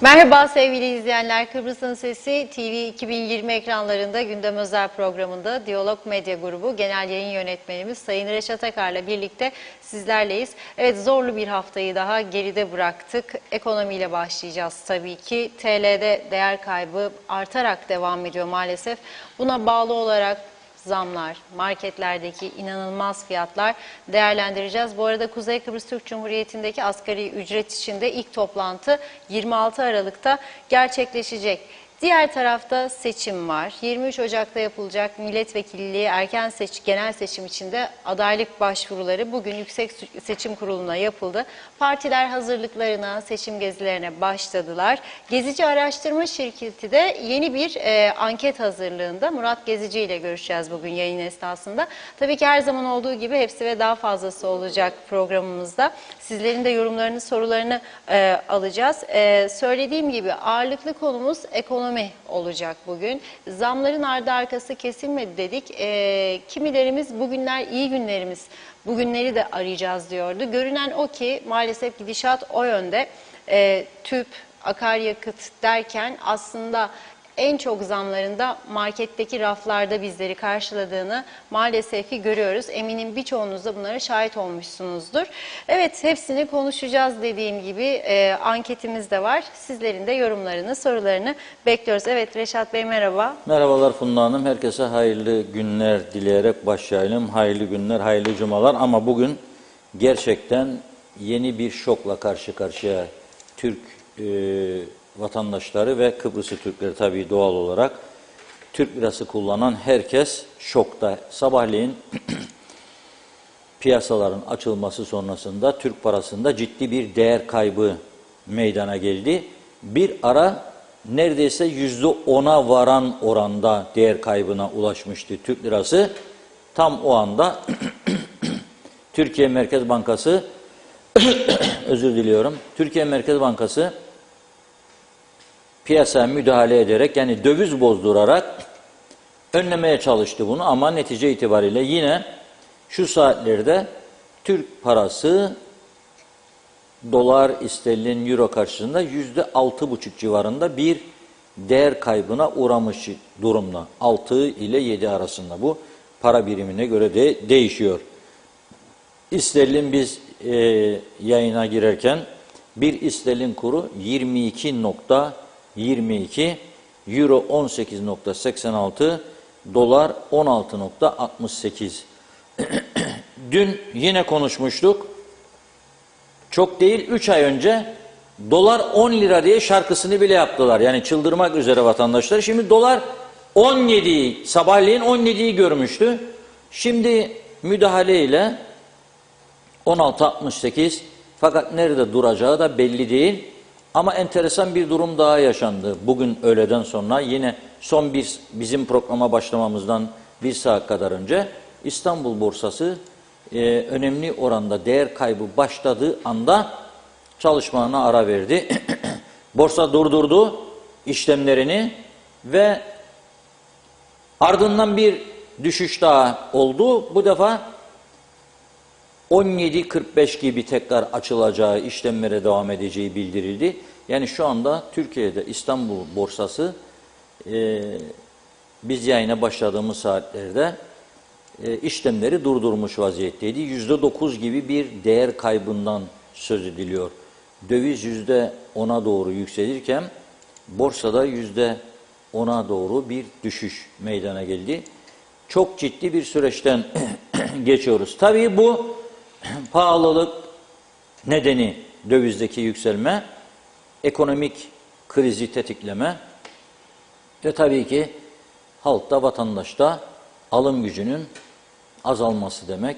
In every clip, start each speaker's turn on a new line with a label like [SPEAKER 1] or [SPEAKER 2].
[SPEAKER 1] Merhaba sevgili izleyenler. Kıbrıs'ın Sesi TV 2020 ekranlarında gündem özel programında Diyalog Medya Grubu Genel Yayın Yönetmenimiz Sayın Reşat Akar'la birlikte sizlerleyiz. Evet, zorlu bir haftayı daha geride bıraktık. Ekonomiyle başlayacağız tabii ki. TL'de değer kaybı artarak devam ediyor maalesef. Buna bağlı olarak zamlar, marketlerdeki inanılmaz fiyatlar değerlendireceğiz. Bu arada Kuzey Kıbrıs Türk Cumhuriyeti'ndeki asgari ücret içinde ilk toplantı 26 Aralık'ta gerçekleşecek. Diğer tarafta seçim var. 23 Ocak'ta yapılacak milletvekilliği genel seçim içinde adaylık başvuruları bugün Yüksek Seçim Kurulu'na yapıldı. Partiler hazırlıklarına, seçim gezilerine başladılar. Gezici Araştırma Şirketi de yeni bir anket hazırlığında. Murat Gezici ile görüşeceğiz bugün yayın esnasında. Tabii ki her zaman olduğu gibi hepsi ve daha fazlası olacak programımızda. Sizlerin de yorumlarını, sorularını alacağız. Söylediğim gibi ağırlıklı konumuz ekonomi olacak bugün. Zamların ardı arkası kesilmedi dedik. Kimilerimiz bugünler iyi günlerimiz, bugünleri de arayacağız diyordu. Görünen o ki maalesef gidişat o yönde. Tüp, akaryakıt derken aslında en çok zamlarında marketteki raflarda bizleri karşıladığını maalesef ki görüyoruz. Eminim birçoğunuz da bunlara şahit olmuşsunuzdur. Evet, hepsini konuşacağız dediğim gibi anketimiz de var. Sizlerin de yorumlarını, sorularını bekliyoruz. Evet Reşat Bey merhaba.
[SPEAKER 2] Merhabalar Funda Hanım. Herkese hayırlı günler dileyerek başlayalım. Hayırlı günler, hayırlı cumalar. Ama bugün gerçekten yeni bir şokla karşı karşıya Türk vatandaşları ve Kıbrıslı Türkleri tabii doğal olarak. Türk lirası kullanan herkes şokta. Sabahleyin piyasaların açılması sonrasında Türk parasında ciddi bir değer kaybı meydana geldi. Bir ara neredeyse %10'a varan oranda değer kaybına ulaşmıştı Türk lirası. Tam o anda Türkiye Merkez Bankası özür diliyorum. Türkiye Merkez Bankası piyasaya müdahale ederek yani döviz bozdurarak önlemeye çalıştı bunu ama netice itibariyle yine şu saatlerde Türk parası dolar, sterlin, euro karşısında %6,5 civarında bir değer kaybına uğramış durumda. 6 ile 7 arasında bu para birimine göre de değişiyor. İsterlin biz yayına girerken bir isterlin kuru 22,22, euro 18,86, dolar 16,68. Dün yine konuşmuştuk. Çok değil 3 ay önce dolar 10 lira diye şarkısını bile yaptılar. Yani çıldırmak üzere vatandaşlar. Şimdi dolar 17'yi sabahleyin 17'yi görmüştü. Şimdi müdahaleyle 16,68 fakat nerede duracağı da belli değil. Ama enteresan bir durum daha yaşandı. Bugün öğleden sonra yine bizim programa başlamamızdan bir saat kadar önce İstanbul borsası önemli oranda değer kaybı başladığı anda çalışmalarına ara verdi. Borsa durdurdu işlemlerini ve ardından bir düşüş daha oldu. Bu defa 17.45 gibi tekrar açılacağı, işlemlere devam edeceği bildirildi. Yani şu anda Türkiye'de İstanbul borsası biz yayına başladığımız saatlerde işlemleri durdurmuş vaziyetteydi. %9 gibi bir değer kaybından söz ediliyor. Döviz %10'a doğru yükselirken borsada %10'a doğru bir düşüş meydana geldi. Çok ciddi bir süreçten geçiyoruz. Tabii bu pahalılık nedeni dövizdeki yükselme, ekonomik krizi tetikleme ve tabii ki halkta, vatandaşta alım gücünün azalması demek,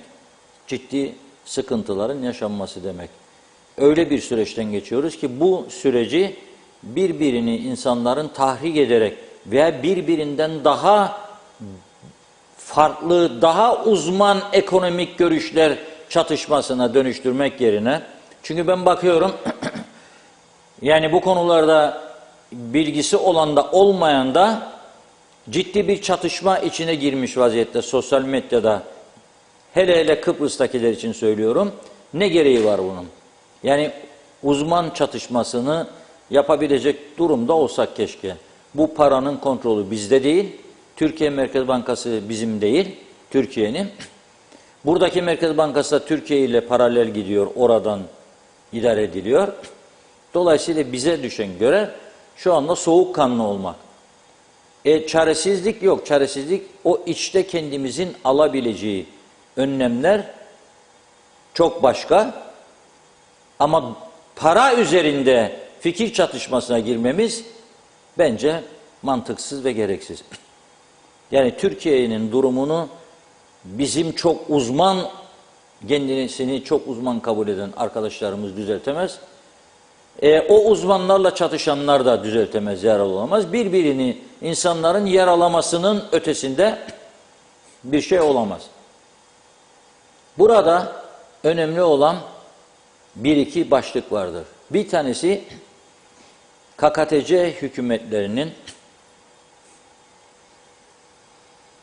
[SPEAKER 2] ciddi sıkıntıların yaşanması demek. Öyle bir süreçten geçiyoruz ki bu süreci birbirini insanların tahrik ederek veya birbirinden daha farklı, daha uzman ekonomik görüşler çatışmasına dönüştürmek yerine, çünkü ben bakıyorum yani bu konularda bilgisi olan da olmayan da ciddi bir çatışma içine girmiş vaziyette sosyal medyada. Hele hele Kıbrıs'takiler için söylüyorum. Ne gereği var bunun? Yani uzman çatışmasını yapabilecek durumda olsak keşke. Bu paranın kontrolü bizde değil. Türkiye Merkez Bankası bizim değil, Türkiye'nin. Buradaki Merkez Bankası da Türkiye ile paralel gidiyor, oradan idare ediliyor. Dolayısıyla bize düşen görev şu anda soğukkanlı olmak. Çaresizlik yok, çaresizlik o içte kendimizin alabileceği önlemler çok başka. Ama para üzerinde fikir çatışmasına girmemiz bence mantıksız ve gereksiz. Yani Türkiye'nin durumunu bizim çok uzman, kendisini çok uzman kabul eden arkadaşlarımız düzeltemez. O uzmanlarla çatışanlar da düzeltemez, yer olamaz. Birbirini insanların yer alamasının ötesinde bir şey olamaz. Burada önemli olan bir iki başlık vardır. Bir tanesi KKTC hükümetlerinin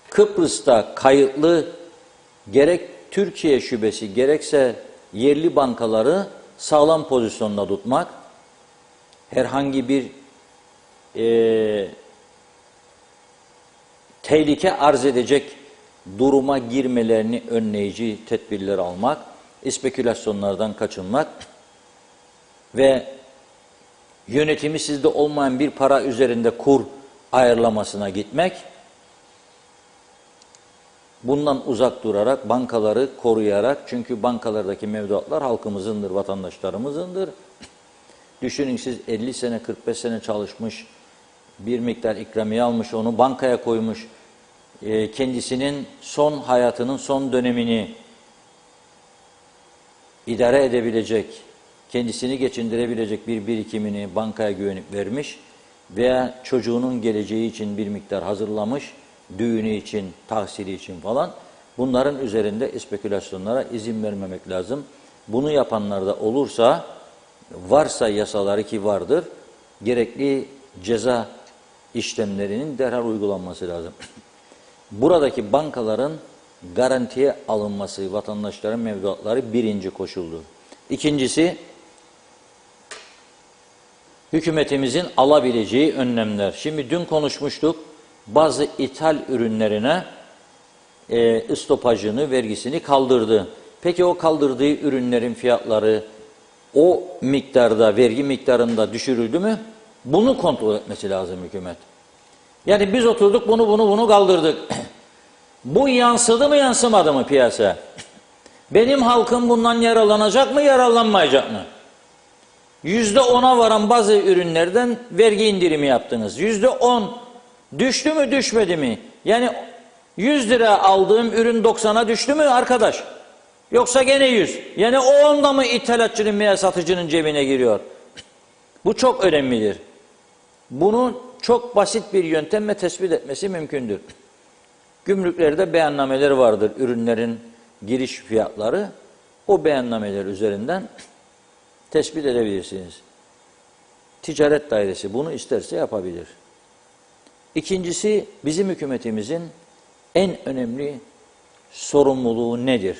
[SPEAKER 2] Kıbrıs'ta kayıtlı gerek Türkiye şubesi gerekse yerli bankaları sağlam pozisyonda tutmak, herhangi bir tehlike arz edecek duruma girmelerini önleyici tedbirler almak, spekülasyonlardan kaçınmak ve yönetimi sizde olmayan bir para üzerinde kur ayarlamasına gitmek, bundan uzak durarak, bankaları koruyarak, çünkü bankalardaki mevduatlar halkımızındır, vatandaşlarımızındır. Düşünün siz 50 sene, 45 sene çalışmış, bir miktar ikramiye almış, onu bankaya koymuş, kendisinin son hayatının son dönemini idare edebilecek, kendisini geçindirebilecek bir birikimini bankaya güvenip vermiş veya çocuğunun geleceği için bir miktar hazırlamış, düğünü için, tahsili için falan, bunların üzerinde spekülasyonlara izin vermemek lazım. Bunu yapanlar da olursa, varsa yasaları ki vardır, gerekli ceza işlemlerinin derhal uygulanması lazım. Buradaki bankaların garantiye alınması, vatandaşların mevduatları birinci koşuldur. İkincisi, hükümetimizin alabileceği önlemler. Şimdi dün konuşmuştuk, bazı ithal ürünlerine stopajını, vergisini kaldırdı. Peki o kaldırdığı ürünlerin fiyatları o miktarda, vergi miktarında düşürüldü mü? Bunu kontrol etmesi lazım hükümet. Yani biz oturduk bunu kaldırdık. Bu yansıdı mı yansımadı mı piyasaya? Benim halkım bundan yararlanacak mı yararlanmayacak mı? %10'a varan bazı ürünlerden vergi indirimi yaptınız. %10 düştü mü düşmedi mi? Yani 100 lira aldığım ürün 90'a düştü mü arkadaş? Yoksa gene 100. Yani o 10'da mı ithalatçının veya satıcının cebine giriyor? Bu çok önemlidir. Bunu çok basit bir yöntemle tespit etmesi mümkündür. Gümrüklerde beyannameler vardır, ürünlerin giriş fiyatları. O beyannameler üzerinden tespit edebilirsiniz. Ticaret dairesi bunu isterse yapabilir. İkincisi, bizim hükümetimizin en önemli sorumluluğu nedir?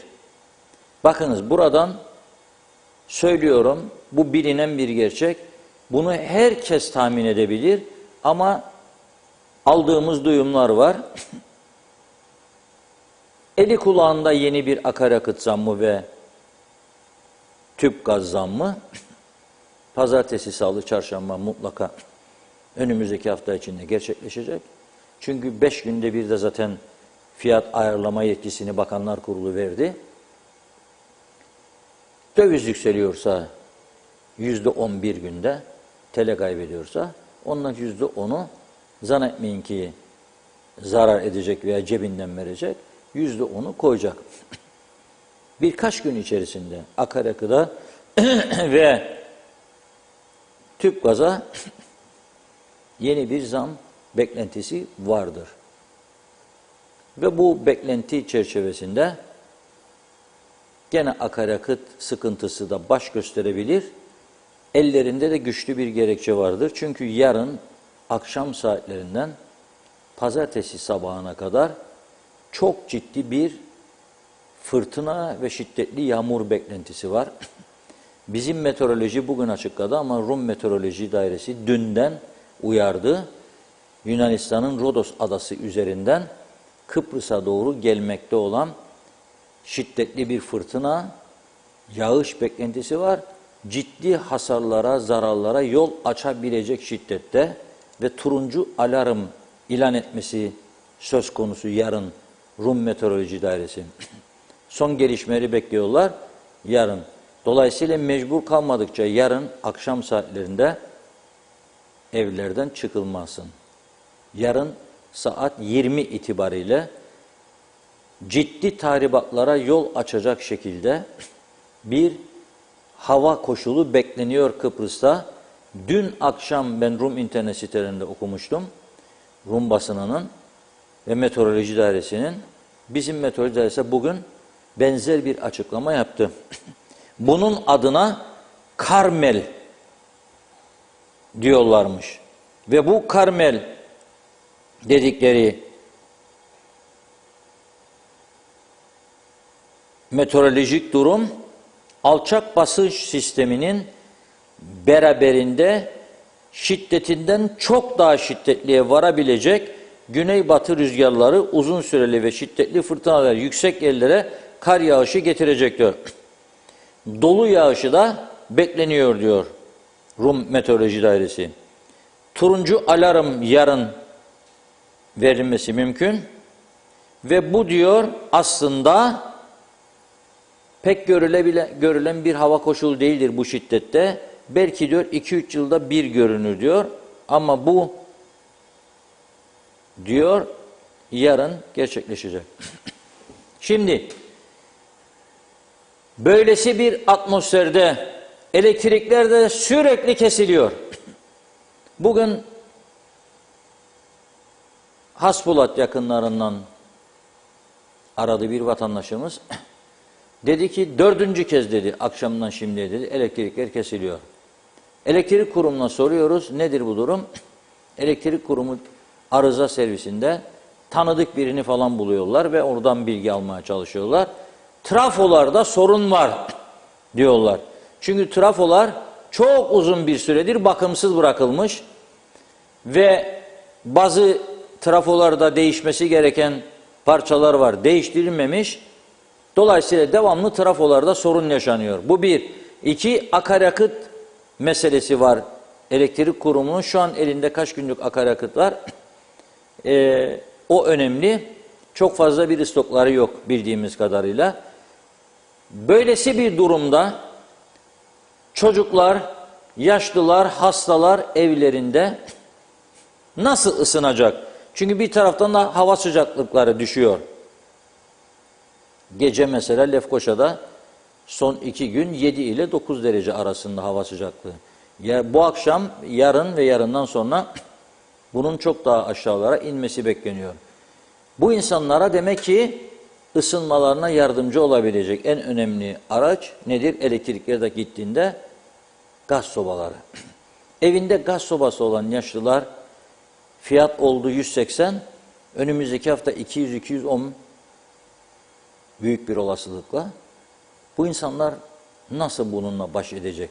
[SPEAKER 2] Bakınız buradan söylüyorum, bu bilinen bir gerçek. Bunu herkes tahmin edebilir ama aldığımız duyumlar var. Eli kulağında yeni bir akaryakıt zammı ve tüp gaz zammı. Pazartesi, salı, çarşamba mutlaka önümüzdeki hafta içinde gerçekleşecek. Çünkü 5 günde bir de zaten fiyat ayarlama yetkisini Bakanlar Kurulu verdi. Döviz yükseliyorsa %10 bir günde, TL kaybediyorsa ondan %10'u zannetmeyin ki zarar edecek veya cebinden verecek, %10'u koyacak. Birkaç gün içerisinde akaryakıda ve tüp gaza yeni bir zam beklentisi vardır. Ve bu beklenti çerçevesinde gene akaryakıt sıkıntısı da baş gösterebilir. Ellerinde de güçlü bir gerekçe vardır. Çünkü yarın akşam saatlerinden pazartesi sabahına kadar çok ciddi bir fırtına ve şiddetli yağmur beklentisi var. Bizim meteoroloji bugün açıkladı ama Rum Meteoroloji Dairesi dünden uyardı. Yunanistan'ın Rodos adası üzerinden Kıbrıs'a doğru gelmekte olan şiddetli bir fırtına, yağış beklentisi var. Ciddi hasarlara, zararlara yol açabilecek şiddette ve turuncu alarm ilan etmesi söz konusu yarın Rum Meteoroloji Dairesi. Son gelişmeleri bekliyorlar yarın. Dolayısıyla mecbur kalmadıkça yarın akşam saatlerinde evlerden çıkılmasın. Yarın saat 20 itibariyle ciddi tahribatlara yol açacak şekilde bir hava koşulu bekleniyor Kıbrıs'ta. Dün akşam ben Rum internet sitelerinde okumuştum. Rum basınının ve Meteoroloji Dairesi'nin. Bizim Meteoroloji Dairesi bugün benzer bir açıklama yaptı. Bunun adına Karmel diyorlarmış. Ve bu Karmel dedikleri meteorolojik durum alçak basınç sisteminin beraberinde şiddetinden çok daha şiddetliye varabilecek güneybatı rüzgarları, uzun süreli ve şiddetli fırtınalar yüksek yerlere kar yağışı getirecektir. Dolu yağışı da bekleniyor diyor Rum Meteoroloji Dairesi. Turuncu alarm yarın verilmesi mümkün ve bu diyor aslında pek görülen bir hava koşulu değildir bu şiddette. Belki diyor 2-3 yılda bir görünür diyor. Ama bu diyor yarın gerçekleşecek. Şimdi böylesi bir atmosferde elektrikler de sürekli kesiliyor. Bugün Hasbulat yakınlarından aradı bir vatandaşımız. Dedi ki 4. kez dedi akşamdan şimdiye dedi elektrikler kesiliyor. Elektrik kurumuna soruyoruz nedir bu durum? Elektrik kurumu arıza servisinde tanıdık birini falan buluyorlar ve oradan bilgi almaya çalışıyorlar. Trafolarda sorun var diyorlar. Çünkü trafolar çok uzun bir süredir bakımsız bırakılmış ve bazı trafolarda değişmesi gereken parçalar var, değiştirilmemiş. Dolayısıyla devamlı trafolarda sorun yaşanıyor. Bu bir. 2, akaryakıt meselesi var. Elektrik kurumunun şu an elinde kaç günlük akaryakıt var? O önemli. Çok fazla bir stokları yok bildiğimiz kadarıyla. Böylesi bir durumda çocuklar, yaşlılar, hastalar evlerinde nasıl ısınacak? Çünkü bir taraftan da hava sıcaklıkları düşüyor. Gece mesela Lefkoşa'da son 2 gün 7 ile 9 derece arasında hava sıcaklığı. Ya bu akşam, yarın ve yarından sonra bunun çok daha aşağılara inmesi bekleniyor. Bu insanlara demek ki ısınmalarına yardımcı olabilecek en önemli araç nedir? Elektrikler de gittiğinde gaz sobaları. Evinde gaz sobası olan yaşlılar fiyat oldu 180, önümüzdeki hafta 200-210 büyük bir olasılıkla. Bu insanlar nasıl bununla baş edecek?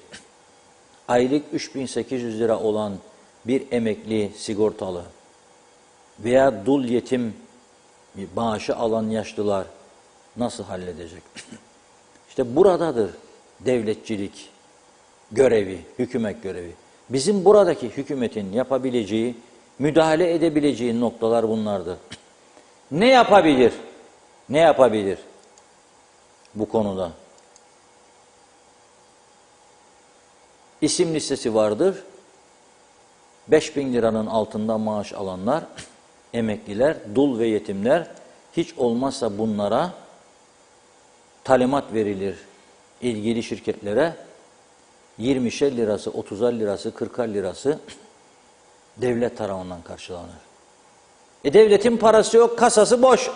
[SPEAKER 2] Aylık 3.800 lira olan bir emekli sigortalı veya dul yetim maaşı alan yaşlılar nasıl halledecek? İşte buradadır devletçilik görevi, hükümet görevi. Bizim buradaki hükümetin yapabileceği, müdahale edebileceği noktalar bunlardır. Ne yapabilir? Ne yapabilir bu konuda? İsim listesi vardır. 5.000 liranın altında maaş alanlar, emekliler, dul ve yetimler, hiç olmazsa bunlara talimat verilir ilgili şirketlere. 20'şer lirası, 30'ar lirası, 40'ar lirası devlet tarafından karşılanır. Devletin parası yok, kasası boş.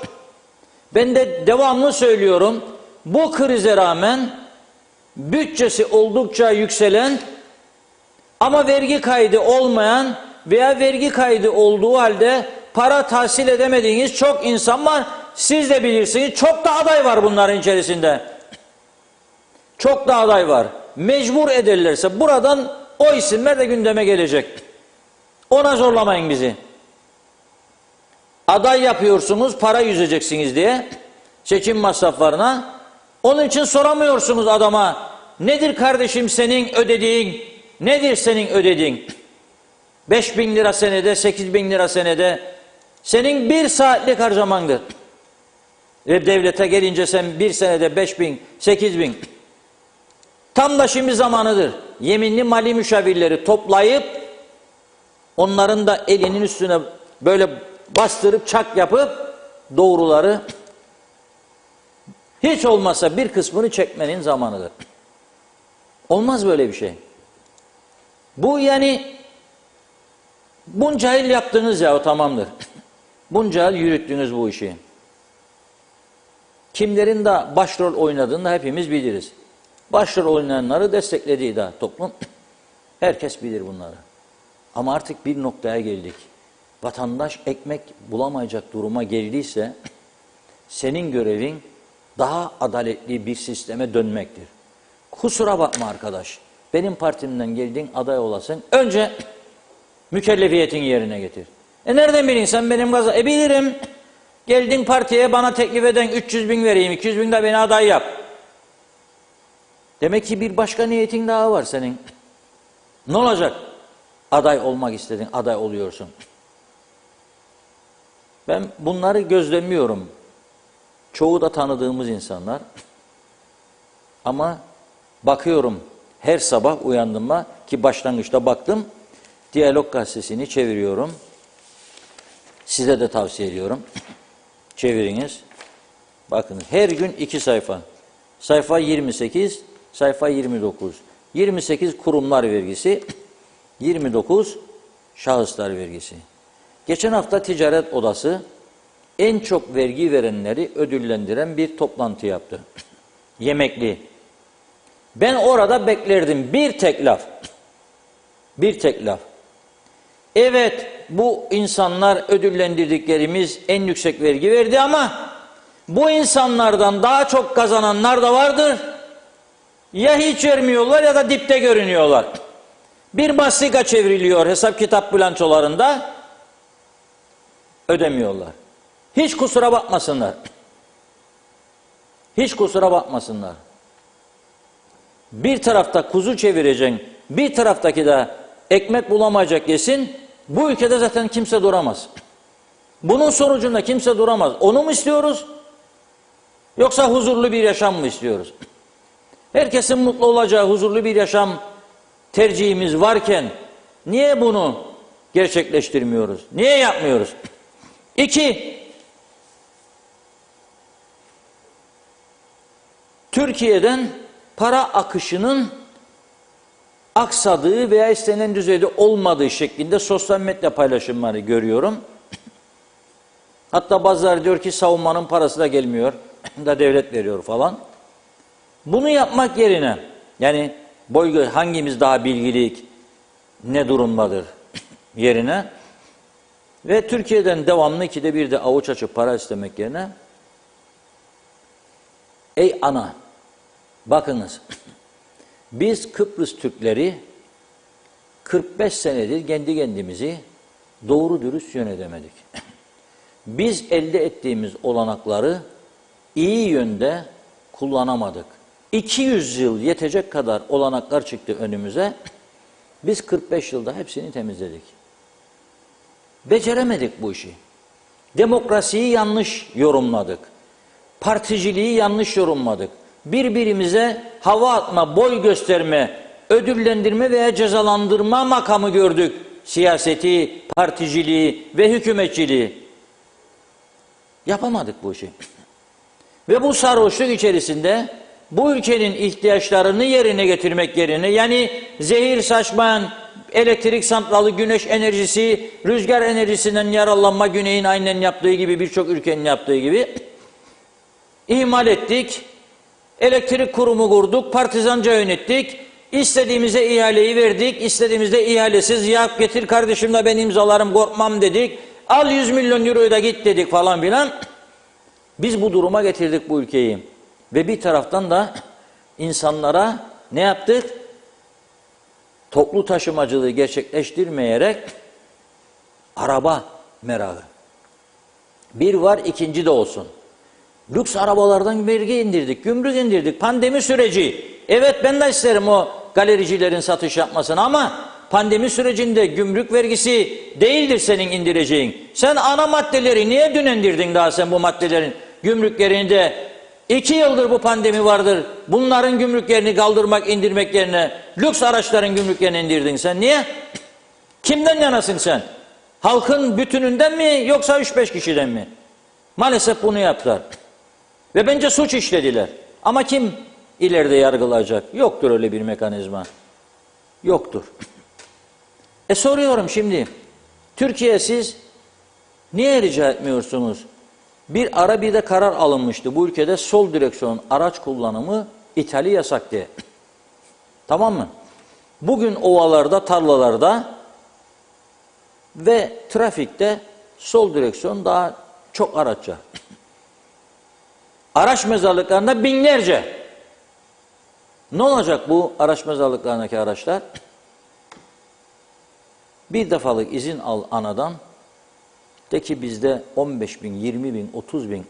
[SPEAKER 2] Ben de devamlı söylüyorum, bu krize rağmen bütçesi oldukça yükselen ama vergi kaydı olmayan veya vergi kaydı olduğu halde para tahsil edemediğiniz çok insan var. Siz de bilirsiniz, çok da aday var bunların içerisinde. Çok da aday var. mecbur ederlerse buradan o isimler de gündeme gelecek. Ona zorlamayın bizi. Aday yapıyorsunuz, para yüzeceksiniz diye seçim masraflarına. Onun için soramıyorsunuz adama. Nedir kardeşim senin ödediğin? Nedir senin ödediğin? 5.000 lira senede, 8.000 lira senede senin bir saatlik harcamandır. Ve devlete gelince sen bir senede 5.000, 8.000. Tam da şimdi zamanıdır. Yeminli mali müşavirleri toplayıp onların da elinin üstüne böyle bastırıp çak yapıp doğruları hiç olmazsa bir kısmını çekmenin zamanıdır. Olmaz böyle bir şey. Bu yani bunca yıl yaptınız ya, o tamamdır. Bunca yıl yürüttünüz bu işi. Kimlerin de başrol oynadığını da hepimiz biliriz. Başrol oynayanları desteklediği de toplum. Herkes bilir bunları. Ama artık bir noktaya geldik. Vatandaş ekmek bulamayacak duruma geldiyse senin görevin daha adaletli bir sisteme dönmektir. Kusura bakma arkadaş. Benim partimden geldin, aday olasın. Önce mükellefiyetin yerine getir. Nereden bilin sen benim gaza? Bilirim. Geldin partiye, bana teklif eden 300.000 vereyim, 200.000 de beni aday yap. Demek ki bir başka niyetin daha var senin. Ne olacak? Aday olmak istedin, aday oluyorsun. Ben bunları gözlemliyorum. Çoğu da tanıdığımız insanlar. Ama bakıyorum her sabah uyandığımda, ki başlangıçta baktım, Diyalog Gazetesi'ni çeviriyorum. Size de tavsiye ediyorum. Çeviriniz. Bakın her gün 2 sayfa. Sayfa 28, sayfa 29. 28 kurumlar vergisi, 29 şahıslar vergisi. Geçen hafta Ticaret Odası en çok vergi verenleri ödüllendiren bir toplantı yaptı. Yemekli. Ben orada beklerdim bir tek laf. Bir tek laf. Evet, bu insanlar ödüllendirdiklerimiz en yüksek vergi verdi ama bu insanlardan daha çok kazananlar da vardır. Ya hiç vermiyorlar ya da dipte görünüyorlar. Bir mastika çevriliyor hesap kitap bilançolarında, ödemiyorlar. Hiç kusura bakmasınlar. Hiç kusura bakmasınlar. Bir tarafta kuzu çevireceksin, bir taraftaki de ekmek bulamayacak yesin, bu ülkede zaten kimse duramaz. Bunun sonucunda kimse duramaz. Onu mu istiyoruz? Yoksa huzurlu bir yaşam mı istiyoruz? Herkesin mutlu olacağı huzurlu bir yaşam tercihimiz varken niye bunu gerçekleştirmiyoruz? Niye yapmıyoruz? 2. Türkiye'den para akışının aksadığı veya istenen düzeyde olmadığı şeklinde sosyal medya paylaşımları görüyorum. Hatta bazıları diyor ki savunmanın parası da gelmiyor, da devlet veriyor falan. Bunu yapmak yerine, yani hangimiz daha bilgilik, ne durumdadır yerine ve Türkiye'den devamlı 2'de 1'de avuç açıp para istemek yerine, ey ana, bakınız, biz Kıbrıs Türkleri 45 senedir kendi kendimizi doğru dürüst yönetemedik. Biz elde ettiğimiz olanakları iyi yönde kullanamadık. 200 yıl yetecek kadar olanaklar çıktı önümüze. Biz 45 yılda hepsini temizledik. Beceremedik bu işi. Demokrasiyi yanlış yorumladık. Particiliği yanlış yorumladık. Birbirimize hava atma, boy gösterme, ödüllendirme veya cezalandırma makamı gördük. Siyaseti, particiliği ve hükümetçiliği. Yapamadık bu işi. Ve bu sarhoşluk içerisinde bu ülkenin ihtiyaçlarını yerine getirmek yerine, yani zehir saçmayan elektrik santralı, güneş enerjisi, rüzgar enerjisinden yararlanma, güneyin aynen yaptığı gibi, birçok ülkenin yaptığı gibi ihmal ettik. Elektrik kurumu kurduk, partizanca yönettik. İstediğimize ihaleyi verdik, istediğimizde ihalesiz yap getir kardeşim de ben imzalarım, korkmam dedik. Al 100 milyon euroyu da git dedik falan filan. Biz bu duruma getirdik bu ülkeyi. Ve bir taraftan da insanlara ne yaptık? Toplu taşımacılığı gerçekleştirmeyerek araba merakı. Bir var, ikinci de olsun. Lüks arabalardan vergi indirdik, gümrük indirdik. Pandemi süreci. Evet, ben de isterim o galericilerin satış yapmasını ama pandemi sürecinde gümrük vergisi değildir senin indireceğin. Sen ana maddeleri niye dün indirdin daha sen bu maddelerin gümrüklerinde? 2 yıldır bu pandemi vardır. Bunların gümrüklerini kaldırmak, indirmek yerine lüks araçların gümrüklerini indirdin sen. Niye? Kimden yanasın sen? Halkın bütününden mi yoksa 3-5 kişiden mi? Maalesef bunu yaptılar. Ve bence suç işlediler. Ama kim ileride yargılayacak? Yoktur öyle bir mekanizma. Yoktur. Soruyorum şimdi. Türkiye siz niye rica etmiyorsunuz? Bir ara bir de karar alınmıştı. Bu ülkede sol direksiyon araç kullanımı ithali yasak diye. Tamam mı? Bugün ovalarda, tarlalarda ve trafikte sol direksiyon daha çok araç var. Araç mezarlıklarında binlerce. Ne olacak bu araç mezarlıklarındaki araçlar? Bir defalık izin al anadan. De ki bizde 15 bin, 20 bin, 30 bin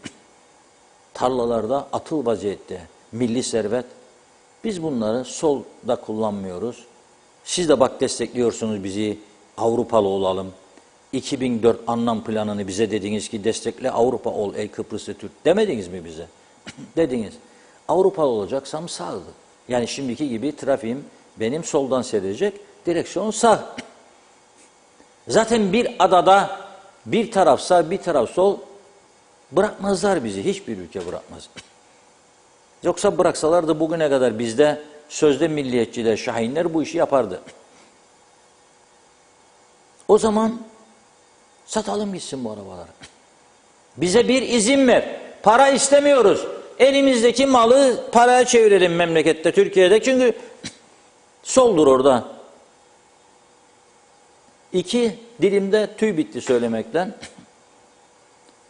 [SPEAKER 2] tarlalarda atıl vaziyette milli servet. Biz bunları solda kullanmıyoruz. Siz de bak destekliyorsunuz bizi, Avrupalı olalım. 2004 anlam planını bize dediniz ki destekle Avrupa ol ey Kıbrıslı Türk. Demediniz mi bize? Dediniz. Avrupalı olacaksam sağdı. Yani şimdiki gibi trafiğim benim soldan seyredecek, direksiyon sağ. Zaten bir adada bir taraf sağ, bir taraf sol bırakmazlar bizi. Hiçbir ülke bırakmaz. Yoksa bıraksalar da bugüne kadar bizde sözde milliyetçiler, şahinler bu işi yapardı. O zaman satalım gitsin bu arabaları. Bize bir izin ver. Para istemiyoruz. Elimizdeki malı paraya çevirelim memlekette, Türkiye'de. Çünkü soldur orada. 2, dilimde tüy bitti söylemekten.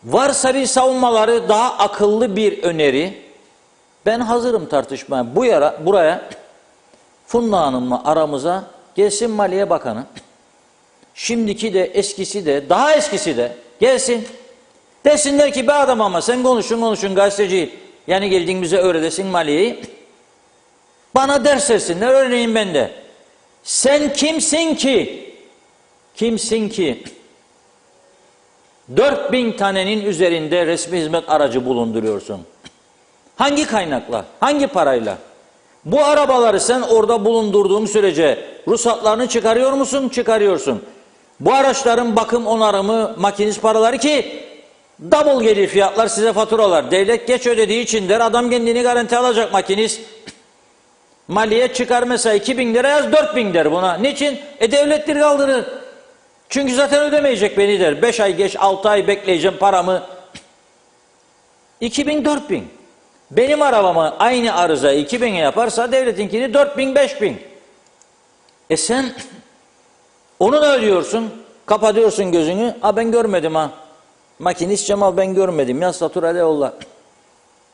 [SPEAKER 2] Varsa bir savunmaları daha akıllı bir öneri, ben hazırım tartışmaya. Buraya Funda Hanım'la aramıza gelsin Maliye Bakanı. Şimdiki de eskisi de daha eskisi de gelsin. Desinler ki be adam ama sen konuşun gazeteci. Yani geldin bize öğretesin maliyeyi. Bana ders versinler, öğreneyim ben de. Sen kimsin ki? Kimsin ki? 4000 tanenin üzerinde resmi hizmet aracı bulunduruyorsun. Hangi kaynakla? Hangi parayla? Bu arabaları sen orada bulundurduğun sürece ruhsatlarını çıkarıyor musun? Çıkarıyorsun. Bu araçların bakım onarımı, makinist paraları ki double gelir fiyatlar size faturalar. Devlet geç ödediği için der adam kendini garanti alacak makinist. Maliyet çıkar mesela 2000 lira yaz 4000 der buna. Niçin? Devlettir kaldırır. Çünkü zaten ödemeyecek beni der. 5 ay geç 6 ay bekleyeceğim paramı. 2000-4000. Benim arabamı aynı arıza 2000'e yaparsa devletinkini 4000-5000. Sen onu da ödüyorsun. Kapatıyorsun gözünü. Ben görmedim ha. Makinist Cemal ben görmedim. Yaz faturayla yolla.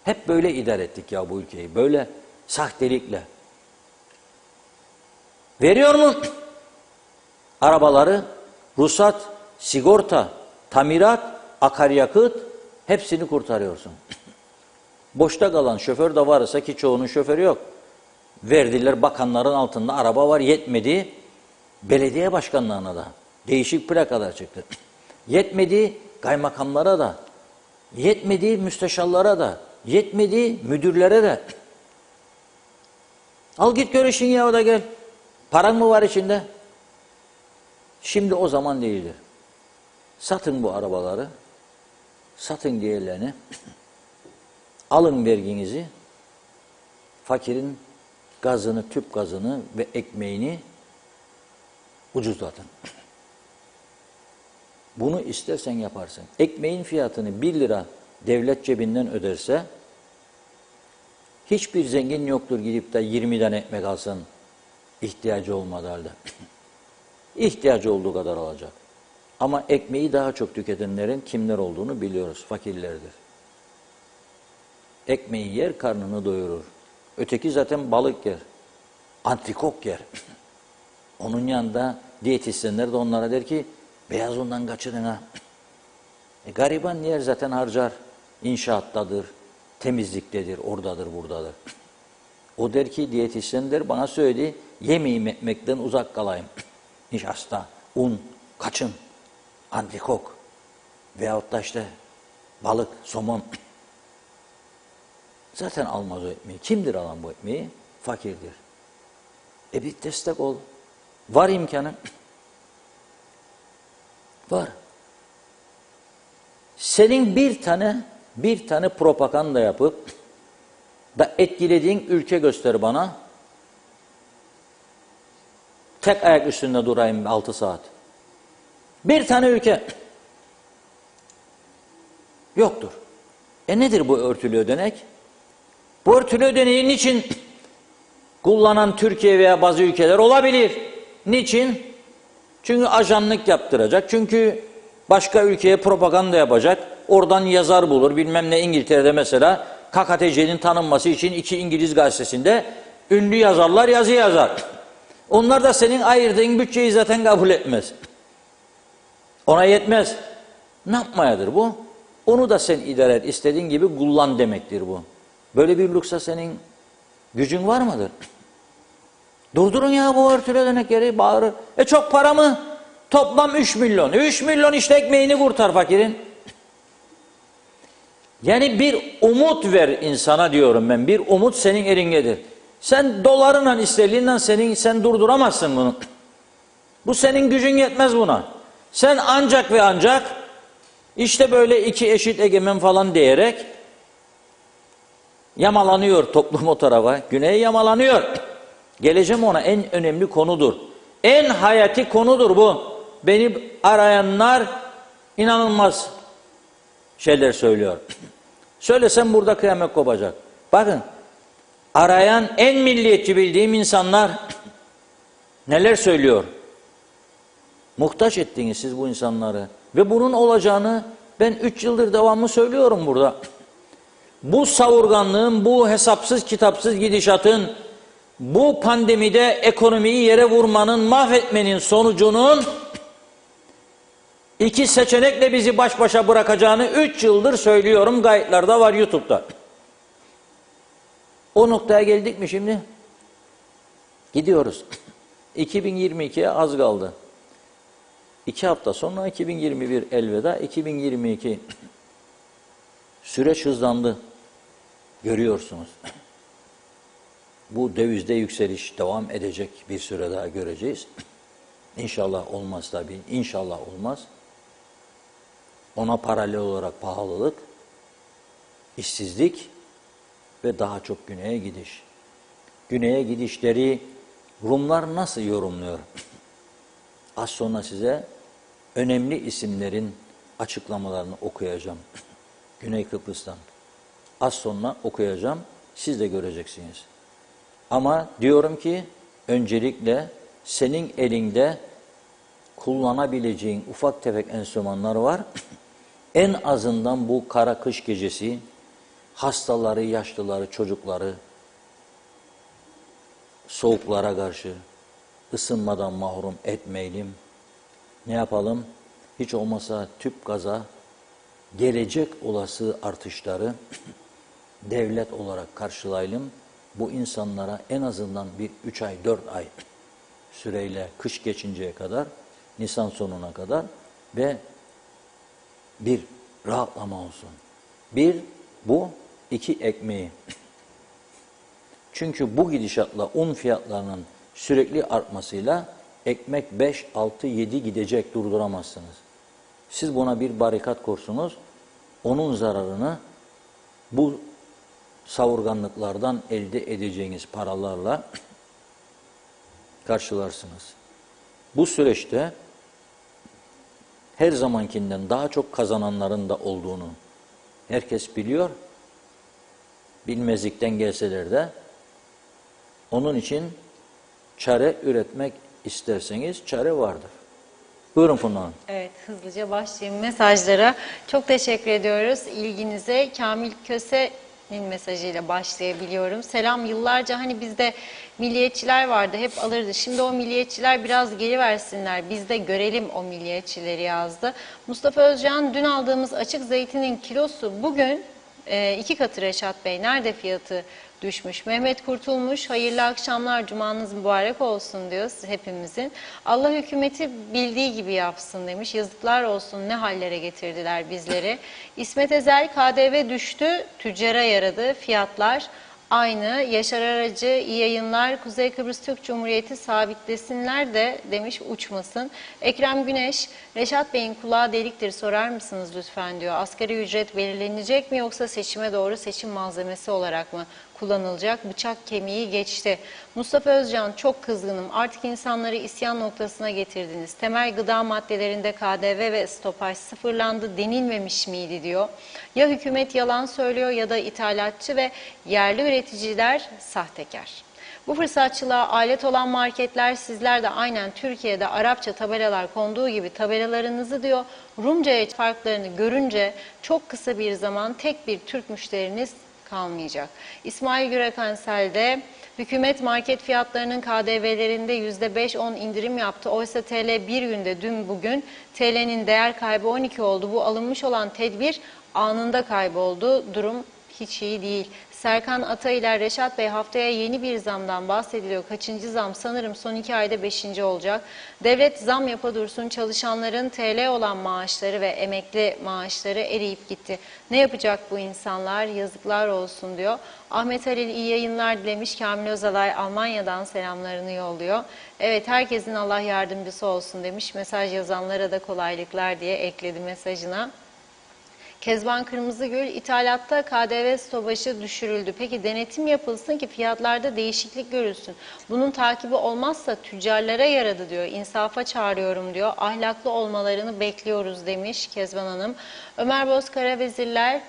[SPEAKER 2] Hep böyle idare ettik ya bu ülkeyi. Böyle sahtelikle. Veriyor mu? Arabaları, ruhsat, sigorta, tamirat, akaryakıt hepsini kurtarıyorsun. Boşta kalan şoför de varsa ki çoğunun şoförü yok. Verdiler bakanların altında araba var yetmedi. Belediye başkanlarına da değişik plakalar çıktı. Yetmedi kaymakamlara da. Yetmedi müsteşarlara da. Yetmedi müdürlere de. Al git görüşün ya o da gel. Paran mı var içinde? Şimdi o zaman değildir. Satın bu arabaları. Satın diğerlerini. Alın verginizi. Fakirin gazını, tüp gazını ve ekmeğini ucuzlatın. Bunu istersen yaparsın. Ekmeğin fiyatını 1 lira devlet cebinden öderse hiçbir zengin yoktur gidip de 20 tane ekmek alsın ihtiyacı olmadığı halde. İhtiyacı olduğu kadar alacak. Ama ekmeği daha çok tüketenlerin kimler olduğunu biliyoruz. Fakirlerdir. Ekmeği yer, karnını doyurur. Öteki zaten balık yer. antrikot yer. Onun yanında diyetisyenler de onlara der ki beyaz undan kaçının ha. Gariban yer zaten harcar. İnşaattadır, temizliktedir, oradadır, buradadır. O der ki diyetisyen der bana söyledi yemeyeyim ekmekten uzak kalayım. Nişasta, un, kaçın, antrikot veyahut da işte balık, somon. Zaten almaz o ekmeği. Kimdir alan bu ekmeği? Fakirdir. Bir destek ol. Var imkanın. Var. Senin bir tane propaganda yapıp da etkilediğin ülke göster bana. Tek ayak üstünde durayım 6 saat. Bir tane ülke. Yoktur. Nedir bu örtülü ödenek? Bu örtülü ödeneği niçin kullanan Türkiye veya bazı ülkeler olabilir? Niçin? Çünkü ajanlık yaptıracak. Çünkü başka ülkeye propaganda yapacak. Oradan yazar bulur. Bilmem ne İngiltere'de mesela KKTC'nin tanınması için 2 İngiliz gazetesinde ünlü yazarlar yazı yazar. Onlar da senin ayırdığın bütçeyi zaten kabul etmez. Ona yetmez. Ne yapmayadır bu? Onu da sen idare et. İstediğin gibi kullan demektir bu. Böyle bir lüksa senin gücün var mıdır? Durdurun ya bu örtülü ödenekleri bağırır. Çok para mı? Toplam 3 milyon. 3 milyon işte ekmeğini kurtar fakirin. Yani bir umut ver insana diyorum ben. Bir umut senin elindedir. Sen dolarınla istediğinden sen durduramazsın bunu. Bu senin gücün yetmez buna. Sen ancak ve ancak işte böyle 2 eşit egemen falan diyerek yamalanıyor toplum o tarafa. Güney yamalanıyor. Geleceğim ona en önemli konudur. En hayati konudur bu. Beni arayanlar inanılmaz şeyler söylüyor. Söylesem burada kıyamet kopacak. Bakın arayan en milliyetçi bildiğim insanlar neler söylüyor? Muhtaç ettiniz siz bu insanları. Ve bunun olacağını ben 3 yıldır devamlı söylüyorum burada. Bu savurganlığın, bu hesapsız kitapsız gidişatın, bu pandemide ekonomiyi yere vurmanın, mahvetmenin sonucunun 2 seçenekle bizi baş başa bırakacağını 3 yıldır söylüyorum. Kayıtlarda var YouTube'da. O noktaya geldik mi şimdi? Gidiyoruz. 2022'ye az kaldı. 2 hafta sonra 2021 elveda, 2022 süreç hızlandı. Görüyorsunuz. Bu dövizde yükseliş devam edecek, bir süre daha göreceğiz. İnşallah olmaz tabii. İnşallah olmaz. Ona paralel olarak pahalılık, işsizlik ve daha çok güneye gidiş. Güneye gidişleri Rumlar nasıl yorumluyor? Az sonra size önemli isimlerin açıklamalarını okuyacağım. Güney Kıbrıs'tan. Az sonra okuyacağım. Siz de göreceksiniz. Ama diyorum ki öncelikle senin elinde kullanabileceğin ufak tefek enstrümanlar var. En azından bu kara kış gecesi hastaları, yaşlıları, çocukları soğuklara karşı ısınmadan mahrum etmeyelim. Ne yapalım? Hiç olmasa tüp gaza gelecek olası artışları devlet olarak karşılayalım. Bu insanlara en azından bir 3 ay, 4 ay süreyle kış geçinceye kadar, Nisan sonuna kadar ve bir rahatlama olsun. Bir, bu. 2 ekmeği. Çünkü bu gidişatla un fiyatlarının sürekli artmasıyla ekmek 5, 6, 7 gidecek, durduramazsınız. Siz buna bir barikat kursunuz, onun zararını bu savurganlıklardan elde edeceğiniz paralarla karşılarsınız. Bu süreçte her zamankinden daha çok kazananların da olduğunu herkes biliyor. Bilmezlikten gelseler de onun için çare üretmek isterseniz çare vardır. Buyurun Funda Hanım.
[SPEAKER 1] Evet, hızlıca başlayayım mesajlara. Çok teşekkür ediyoruz ilginize. Kamil Köse mesajıyla başlayabiliyorum. Selam, yıllarca hani bizde milliyetçiler vardı, hep alırdı. Şimdi o milliyetçiler biraz geri versinler, biz de görelim o milliyetçileri yazdı. Mustafa Özcan, dün aldığımız açık zeytinin kilosu bugün 2 katı Reşat Bey. Nerede fiyatı düşmüş? Mehmet Kurtulmuş, hayırlı akşamlar, cumanız mübarek olsun diyor hepimizin. Allah hükümeti bildiği gibi yapsın demiş. Yazıklar olsun, ne hallere getirdiler bizleri. İsmet Ezel, KDV düştü, tüccara yaradı, fiyatlar aynı. Yaşar Aracı, iyi yayınlar. Kuzey Kıbrıs Türk Cumhuriyeti sabitlesinler de demiş, uçmasın. Ekrem Güneş, Reşat Bey'in kulağı deliktir, sorar mısınız lütfen diyor. Asgari ücret belirlenecek mi, yoksa seçime doğru seçim malzemesi olarak mı kullanılacak? Bıçak kemiği geçti. Mustafa Özcan, çok kızgınım. Artık insanları isyan noktasına getirdiniz. Temel gıda maddelerinde KDV ve stopaj sıfırlandı denilmemiş miydi diyor. Ya hükümet yalan söylüyor ya da ithalatçı ve yerli üreticiler sahtekar. Bu fırsatçılığa alet olan marketler, sizler de aynen Türkiye'de Arapça tabelalar konduğu gibi tabelalarınızı diyor, Rumca'ya farklarını görünce çok kısa bir zaman tek bir Türk müşteriniz kalmayacak. İsmail Gürekansel'de hükümet market fiyatlarının KDV'lerinde %5-10 indirim yaptı. Oysa TL bir günde, dün bugün TL'nin değer kaybı 12 oldu. Bu alınmış olan tedbir anında kayboldu. Durum hiç iyi değil. Serkan Ataylar, Reşat Bey, haftaya yeni bir zamdan bahsediliyor. Kaçıncı zam? Sanırım son 2 ayda 5. olacak. Devlet zam yapa dursun, çalışanların TL olan maaşları ve emekli maaşları eriyip gitti. Ne yapacak bu insanlar? Yazıklar olsun diyor. Ahmet Halil, iyi yayınlar dilemiş. Kamil Özalay Almanya'dan selamlarını yolluyor. Evet, herkesin Allah yardımcısı olsun demiş. Mesaj yazanlara da kolaylıklar diye ekledi mesajına. Kezban Kırmızıgül, ithalatta KDV stopajı düşürüldü. Peki denetim yapılsın ki fiyatlarda değişiklik görülsün. Bunun takibi olmazsa tüccarlara yaradı diyor. İnsafa çağırıyorum diyor. Ahlaklı olmalarını bekliyoruz demiş Kezban Hanım. Ömer Bozkara, vezirler,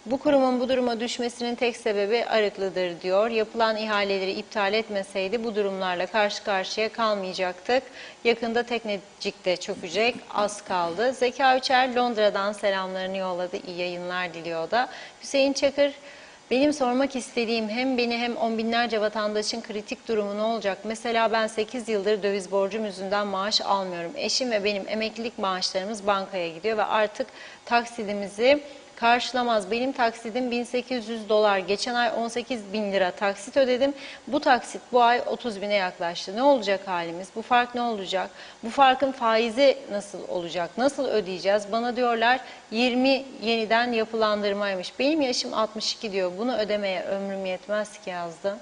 [SPEAKER 1] bu kurumun bu duruma düşmesinin tek sebebi Arıklı'dır diyor. Yapılan ihaleleri iptal etmeseydi bu durumlarla karşı karşıya kalmayacaktık. Yakında Teknecik de çökecek, az kaldı. Zeka Üçer Londra'dan selamlarını yolladı. İyi yayınlar diliyor da. Hüseyin Çakır, benim sormak istediğim hem beni hem on binlerce vatandaşın kritik durumu ne olacak? Mesela ben 8 yıldır döviz borcum yüzünden maaş almıyorum. Eşim ve benim emeklilik maaşlarımız bankaya gidiyor ve artık taksidimizi karşılamaz. Benim taksidim 1800 dolar. Geçen ay 18 bin lira taksit ödedim. Bu taksit bu ay 30 bine yaklaştı. Ne olacak halimiz? Bu fark ne olacak? Bu farkın faizi nasıl olacak? Nasıl ödeyeceğiz? Bana diyorlar 20 yeniden yapılandırmaymış. Benim yaşım 62 diyor. Bunu ödemeye ömrüm yetmez ki yazdı.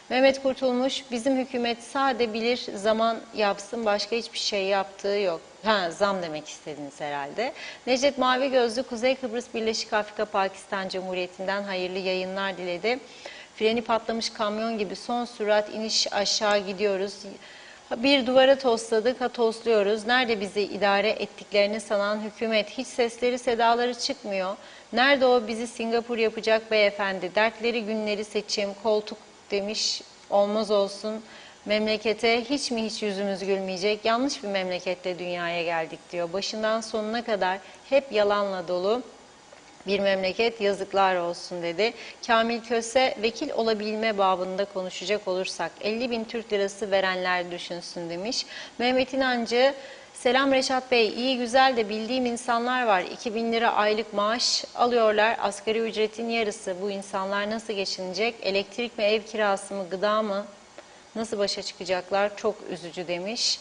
[SPEAKER 1] Mehmet Kurtulmuş, bizim hükümet sade bilir zaman yapsın, başka hiçbir şey yaptığı yok. Zam demek istediniz herhalde. Necdet Mavi Gözlü, Kuzey Kıbrıs Birleşik Afrika Pakistan Cumhuriyeti'nden hayırlı yayınlar diledi. Freni patlamış kamyon gibi son sürat iniş aşağı gidiyoruz. Bir duvara tosladık, tosluyoruz. Nerede bizi idare ettiklerini sanan hükümet? Hiç sesleri sedaları çıkmıyor. Nerede o bizi Singapur yapacak beyefendi? Dertleri günleri seçim, koltuk demiş, olmaz olsun. Memlekete hiç mi hiç yüzümüz gülmeyecek? Yanlış bir memlekette dünyaya geldik diyor. Başından sonuna kadar hep yalanla dolu bir memleket, yazıklar olsun dedi. Kamil Köse, vekil olabilme babında konuşacak olursak 50 bin Türk lirası verenler düşünsün demiş. Mehmet İnancı, selam Reşat Bey, iyi güzel de bildiğim insanlar var. 2000 lira aylık maaş alıyorlar. Asgari ücretin yarısı. Bu insanlar nasıl geçinecek? Elektrik mi, ev kirası mı, gıda mı? Nasıl başa çıkacaklar? Çok üzücü demiş.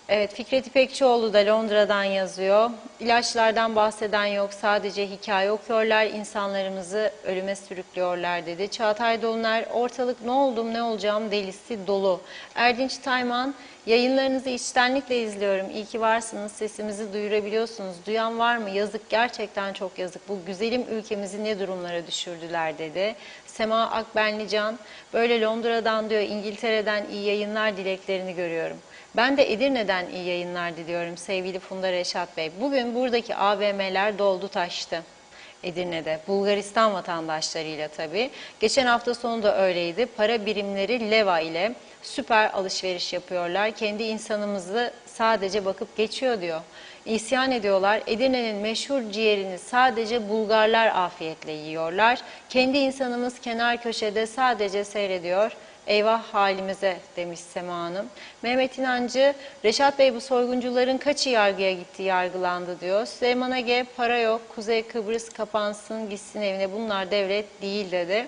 [SPEAKER 1] Evet, Fikret İpekçioğlu da Londra'dan yazıyor. İlaçlardan bahseden yok, sadece hikaye okuyorlar, insanlarımızı ölüme sürüklüyorlar dedi. Çağatay Doluner, ortalık ne oldum ne olacağım delisi dolu. Erdinç Tayman, yayınlarınızı içtenlikle izliyorum. İyi ki varsınız, sesimizi duyurabiliyorsunuz. Duyan var mı? Yazık, gerçekten çok yazık. Bu güzelim ülkemizi ne durumlara düşürdüler dedi. Sema Akbenlican, böyle Londra'dan diyor, İngiltere'den iyi yayınlar dileklerini görüyorum. Ben de Edirne'den iyi yayınlar diliyorum sevgili Funda Reşat Bey. Bugün buradaki AVM'ler doldu taştı. Edirne'de, Bulgaristan vatandaşlarıyla tabii. Geçen hafta sonu da öyleydi. Para birimleri leva ile süper alışveriş yapıyorlar. Kendi insanımızı sadece bakıp geçiyor diyor. İsyan ediyorlar. Edirne'nin meşhur ciğerini sadece Bulgarlar afiyetle yiyorlar. Kendi insanımız kenar köşede sadece seyrediyor. Eyvah halimize demiş Sema Hanım. Mehmet İnancı, Reşat Bey bu soyguncuların kaçı yargıya gitti, yargılandı diyor. Süleyman Ege, para yok, Kuzey Kıbrıs kapansın, gitsin evine, bunlar devlet değil dedi.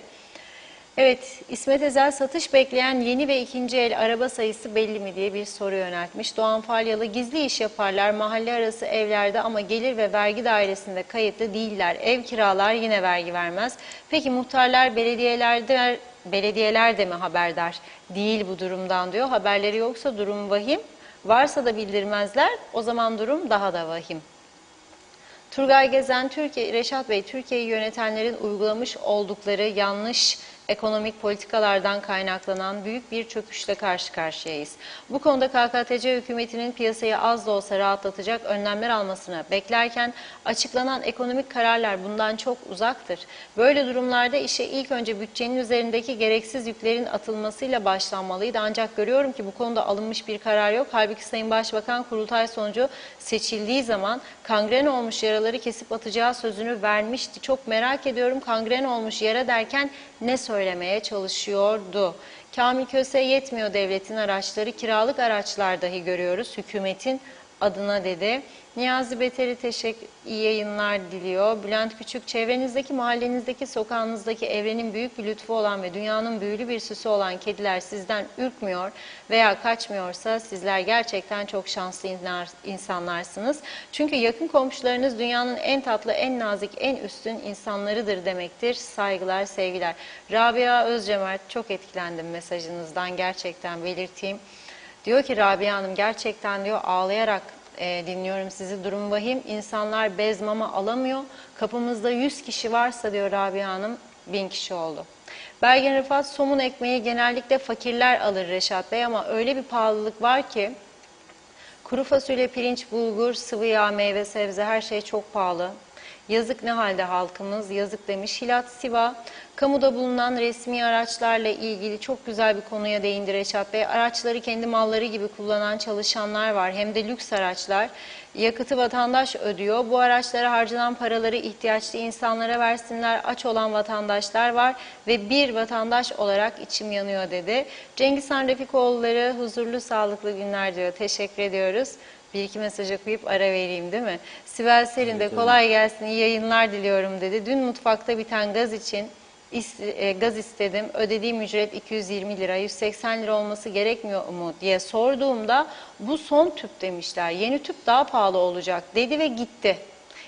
[SPEAKER 1] Evet, İsmet Ezel, satış bekleyen yeni ve ikinci el araba sayısı belli mi diye bir soru yöneltmiş. Doğan Falyalı, gizli iş yaparlar mahalle arası evlerde ama gelir ve vergi dairesinde kayıtlı değiller. Ev kiralar yine vergi vermez. Peki muhtarlar belediyeler de mi haberdar değil bu durumdan diyor. Haberleri yoksa durum vahim. Varsa da bildirmezler. O zaman durum daha da vahim. Turgay Gezen, Reşat Bey, Türkiye'yi yönetenlerin uygulamış oldukları yanlış ekonomik politikalardan kaynaklanan büyük bir çöküşle karşı karşıyayız. Bu konuda KKTC hükümetinin piyasayı az da olsa rahatlatacak önlemler almasını beklerken açıklanan ekonomik kararlar bundan çok uzaktır. Böyle durumlarda işe ilk önce bütçenin üzerindeki gereksiz yüklerin atılmasıyla başlanmalıydı. Ancak görüyorum ki bu konuda alınmış bir karar yok. Halbuki Sayın Başbakan kurultay sonucu seçildiği zaman kangren olmuş yaraları kesip atacağı sözünü vermişti. Çok merak ediyorum, kangren olmuş yara derken ne söylemeye çalışıyordu? Kamil Köse, yetmiyor devletin araçları, kiralık araçlar dahi görüyoruz hükümetin adına dedi. Niyazi Beteri iyi yayınlar diliyor. Bülent Küçük, çevrenizdeki, mahallenizdeki, sokağınızdaki evrenin büyük bir lütfu olan ve dünyanın büyülü bir süsü olan kediler sizden ürkmüyor veya kaçmıyorsa sizler gerçekten çok şanslı insanlarsınız. Çünkü yakın komşularınız dünyanın en tatlı, en nazik, en üstün insanlarıdır demektir. Saygılar, sevgiler. Rabia Özcemert, çok etkilendim mesajınızdan, gerçekten belirteyim. Diyor ki Rabia Hanım, gerçekten diyor ağlayarak dinliyorum sizi, durum vahim. İnsanlar bez mama alamıyor. Kapımızda 100 kişi varsa diyor Rabia Hanım 1000 kişi oldu. Bergen Rıfat, somun ekmeği genellikle fakirler alır Reşat Bey ama öyle bir pahalılık var ki kuru fasulye, pirinç, bulgur, sıvı yağ, meyve, sebze her şey çok pahalı. Yazık ne halde halkımız, yazık demiş. Hilat Siva, kamuda bulunan resmi araçlarla ilgili çok güzel bir konuya değindi Reşat Bey. Araçları kendi malları gibi kullanan çalışanlar var, hem de lüks araçlar. Yakıtı vatandaş ödüyor. Bu araçlara harcanan paraları ihtiyaçlı insanlara versinler. Aç olan vatandaşlar var ve bir vatandaş olarak içim yanıyor dedi. Cengizhan Refikoğulları, huzurlu, sağlıklı günler diyor. Teşekkür ediyoruz. Bir iki mesaj okuyup ara vereyim değil mi? Sibel Selin de kolay gelsin, iyi yayınlar diliyorum dedi. Dün mutfakta biten gaz için gaz istedim. Ödediğim ücret 220 lira, 180 lira olması gerekmiyor mu diye sorduğumda bu son tüp demişler. Yeni tüp daha pahalı olacak dedi ve gitti.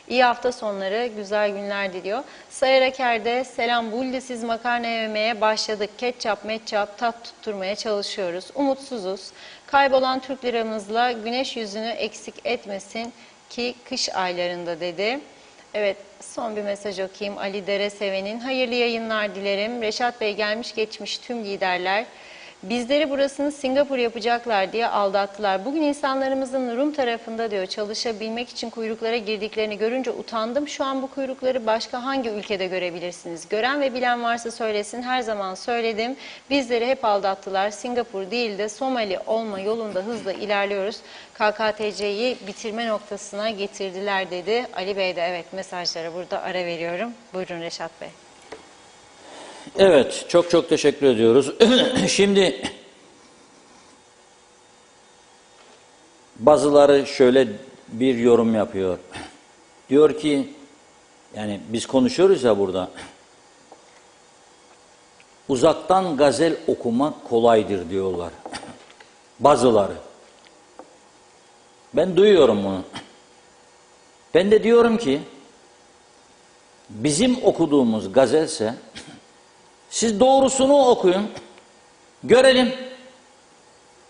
[SPEAKER 1] İyi hafta sonları, güzel günler diliyor. Sayar Aker'de selam, buldesiz makarna yemeye başladık. Ketçap, metçap, tat tutturmaya çalışıyoruz. Umutsuzuz. Kaybolan Türk liramızla güneş yüzünü eksik etmesin ki kış aylarında dedi. Evet, son bir mesaj okuyayım. Ali Dereseven'in hayırlı yayınlar dilerim. Reşat Bey, gelmiş geçmiş tüm liderler bizleri burasını Singapur yapacaklar diye aldattılar. Bugün insanlarımızın Rum tarafında diyor çalışabilmek için kuyruklara girdiklerini görünce utandım. Şu an bu kuyrukları başka hangi ülkede görebilirsiniz? Gören ve bilen varsa söylesin. Her zaman söyledim. Bizleri hep aldattılar. Singapur değil de Somali olma yolunda hızla ilerliyoruz. KKTC'yi bitirme noktasına getirdiler dedi. Ali Bey de evet, mesajlara burada ara veriyorum. Buyurun Reşat Bey.
[SPEAKER 2] Evet, çok çok teşekkür ediyoruz. Şimdi bazıları şöyle bir yorum yapıyor. Diyor ki, yani biz konuşuyoruz ya burada. Uzaktan gazel okumak kolaydır diyorlar. Bazıları. Ben duyuyorum bunu. Ben de diyorum ki, bizim okuduğumuz gazelse siz doğrusunu okuyun, görelim.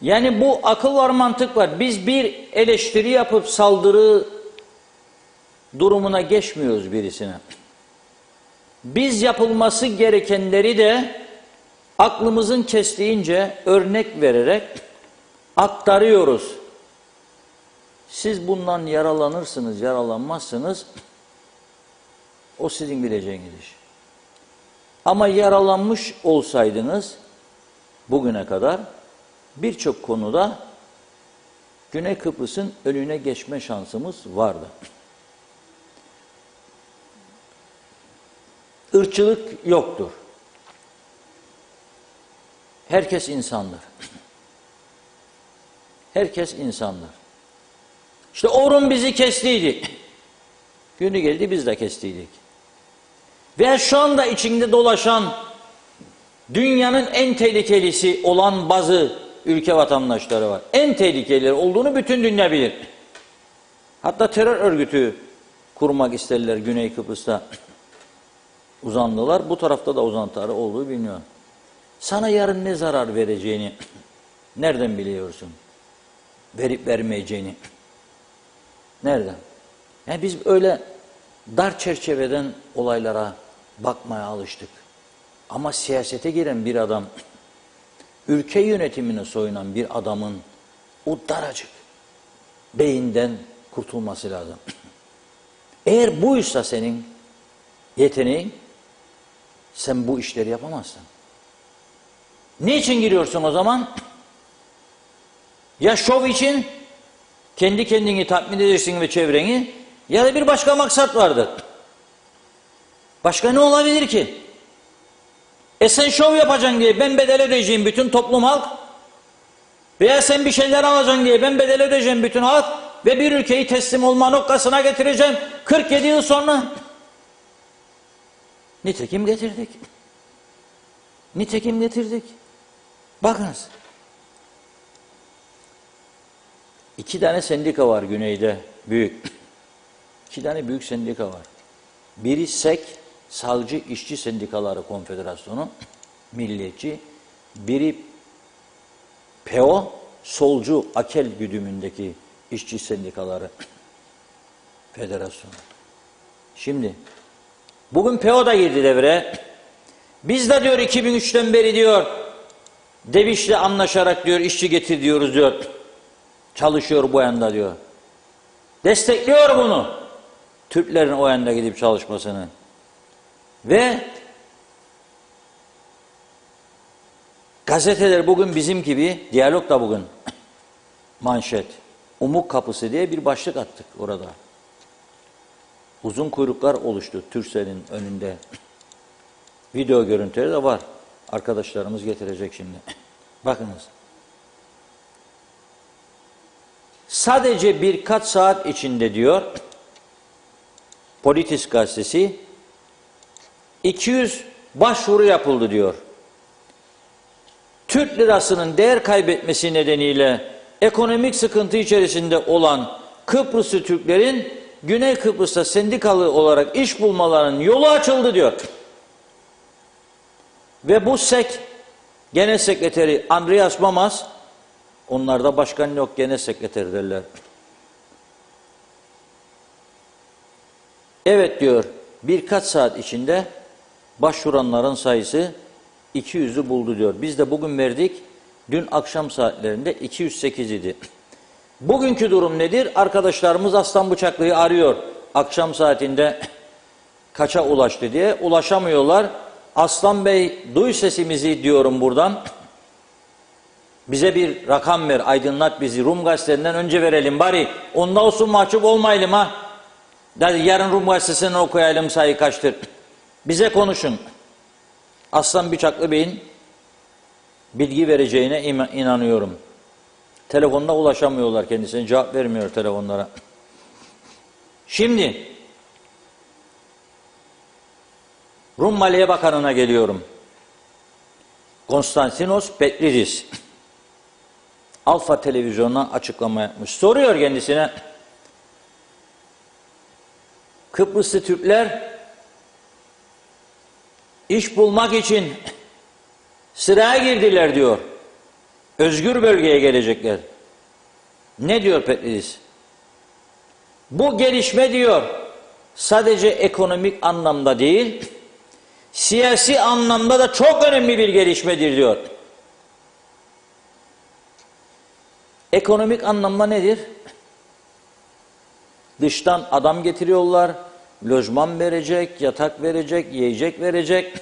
[SPEAKER 2] Yani bu akıl var, mantık var. Biz bir eleştiri yapıp saldırı durumuna geçmiyoruz birisine. Biz yapılması gerekenleri de aklımızın kestiğince örnek vererek aktarıyoruz. Siz bundan yaralanırsınız, yaralanmazsınız. O sizin bileceğiniz iş. Ama yaralanmış olsaydınız bugüne kadar birçok konuda Güney Kıbrıs'ın önüne geçme şansımız vardı. Irkçılık yoktur. Herkes insandır. Herkes insandır. İşte Orhun bizi kestiydi. Günü geldi biz de kestiydik. Ve şu anda içinde dolaşan dünyanın en tehlikelisi olan bazı ülke vatandaşları var. En tehlikeli olduğunu bütün dünya bilir. Hatta terör örgütü kurmak isterler Güney Kıbrıs'ta. Uzandılar. Bu tarafta da uzantıları olduğu biliniyor. Sana yarın ne zarar vereceğini nereden biliyorsun? Verip vermeyeceğini. Nereden? Yani biz öyle dar çerçeveden olaylara bakmaya alıştık. Ama siyasete giren bir adam, ülke yönetimine soyunan bir adamın o daracık beyinden kurtulması lazım. Eğer buysa senin yeteneğin, sen bu işleri yapamazsın. Niçin giriyorsun o zaman? Ya şov için, kendi kendini tatmin edersin ve çevreni, ya da bir başka maksat vardır. Başka ne olabilir ki? Sen şov yapacaksın diye ben bedel ödeyeceğim bütün toplum halk, veya sen bir şeyler alacaksın diye ben bedel ödeyeceğim bütün halk ve bir ülkeyi teslim olma noktasına getireceğim 47 yıl sonra. Nitekim getirdik. Nitekim getirdik. Bakınız. 2 tane sendika var güneyde, büyük. 2 tane büyük sendika var. Biri SEK, Sağcı İşçi Sendikaları Konfederasyonu, milliyetçi. Biri PEO, solcu Akel güdümündeki işçi sendikaları federasyonu. Şimdi, bugün PEO da girdi devreye. Biz de diyor 2003'ten beri diyor, DEVİŞ'le anlaşarak diyor, işçi getir diyoruz diyor. Çalışıyor bu yanda diyor. Destekliyor bunu. Türklerin o yanda gidip çalışmasını. Ve gazeteler bugün bizim gibi, Diyalog da bugün manşet, Umut Kapısı diye bir başlık attık orada. Uzun kuyruklar oluştu Türkcell'in önünde. Video görüntüleri de var. Arkadaşlarımız getirecek şimdi. Bakınız. Sadece birkaç saat içinde diyor, Politis gazetesi, 200 başvuru yapıldı diyor. Türk lirasının değer kaybetmesi nedeniyle ekonomik sıkıntı içerisinde olan Kıbrıslı Türklerin Güney Kıbrıs'ta sendikalı olarak iş bulmalarının yolu açıldı diyor. Ve bu SEK Genel Sekreteri Andreas Mamas, onlarda başkan yok, genel sekreter derler. Evet diyor, birkaç saat içinde başvuranların sayısı 200'ü buldu diyor. Biz de bugün verdik, dün akşam saatlerinde 208 idi. Bugünkü durum nedir? Arkadaşlarımız Aslan Bıçaklı'yı arıyor. Akşam saatinde kaça ulaştı diye. Ulaşamıyorlar. Aslan Bey, duy sesimizi diyorum buradan. Bize bir rakam ver, aydınlat bizi. Rum gazetelerinden önce verelim bari. Onda olsun mahcup olmayalım ha. Yarın Rum gazetesinden okuyalım sayı kaçtır. Bize konuşun. Aslan Bıçaklı Bey'in bilgi vereceğine inanıyorum. Telefonda ulaşamıyorlar kendisine. Cevap vermiyor telefonlara. Şimdi Rum Maliye Bakanı'na geliyorum. Konstantinos Petlidis. Alfa Televizyonu'na açıklama yapmış. Soruyor kendisine, Kıbrıslı Türkler iş bulmak için sıraya girdiler diyor. Özgür bölgeye gelecekler. Ne diyor Petlidis? Bu gelişme diyor, sadece ekonomik anlamda değil, siyasi anlamda da çok önemli bir gelişmedir diyor. Ekonomik anlamda nedir? Dıştan adam getiriyorlar, lojman verecek, yatak verecek, yiyecek verecek,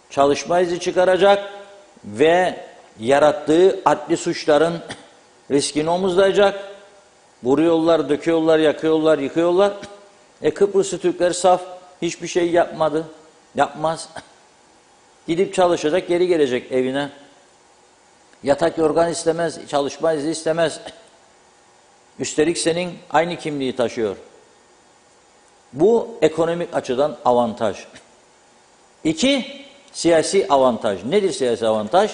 [SPEAKER 2] çalışma izni çıkaracak ve yarattığı adli suçların riskini omuzlayacak. Vuruyorlar, döküyorlar, yakıyorlar, yıkıyorlar. Kıbrıslı Türkler saf, hiçbir şey yapmadı, yapmaz. Gidip çalışacak, geri gelecek evine. Yatak yorgan istemez, çalışma izni istemez. Üstelik senin aynı kimliği taşıyor. Bu ekonomik açıdan avantaj. 2, siyasi avantaj. Nedir siyasi avantaj?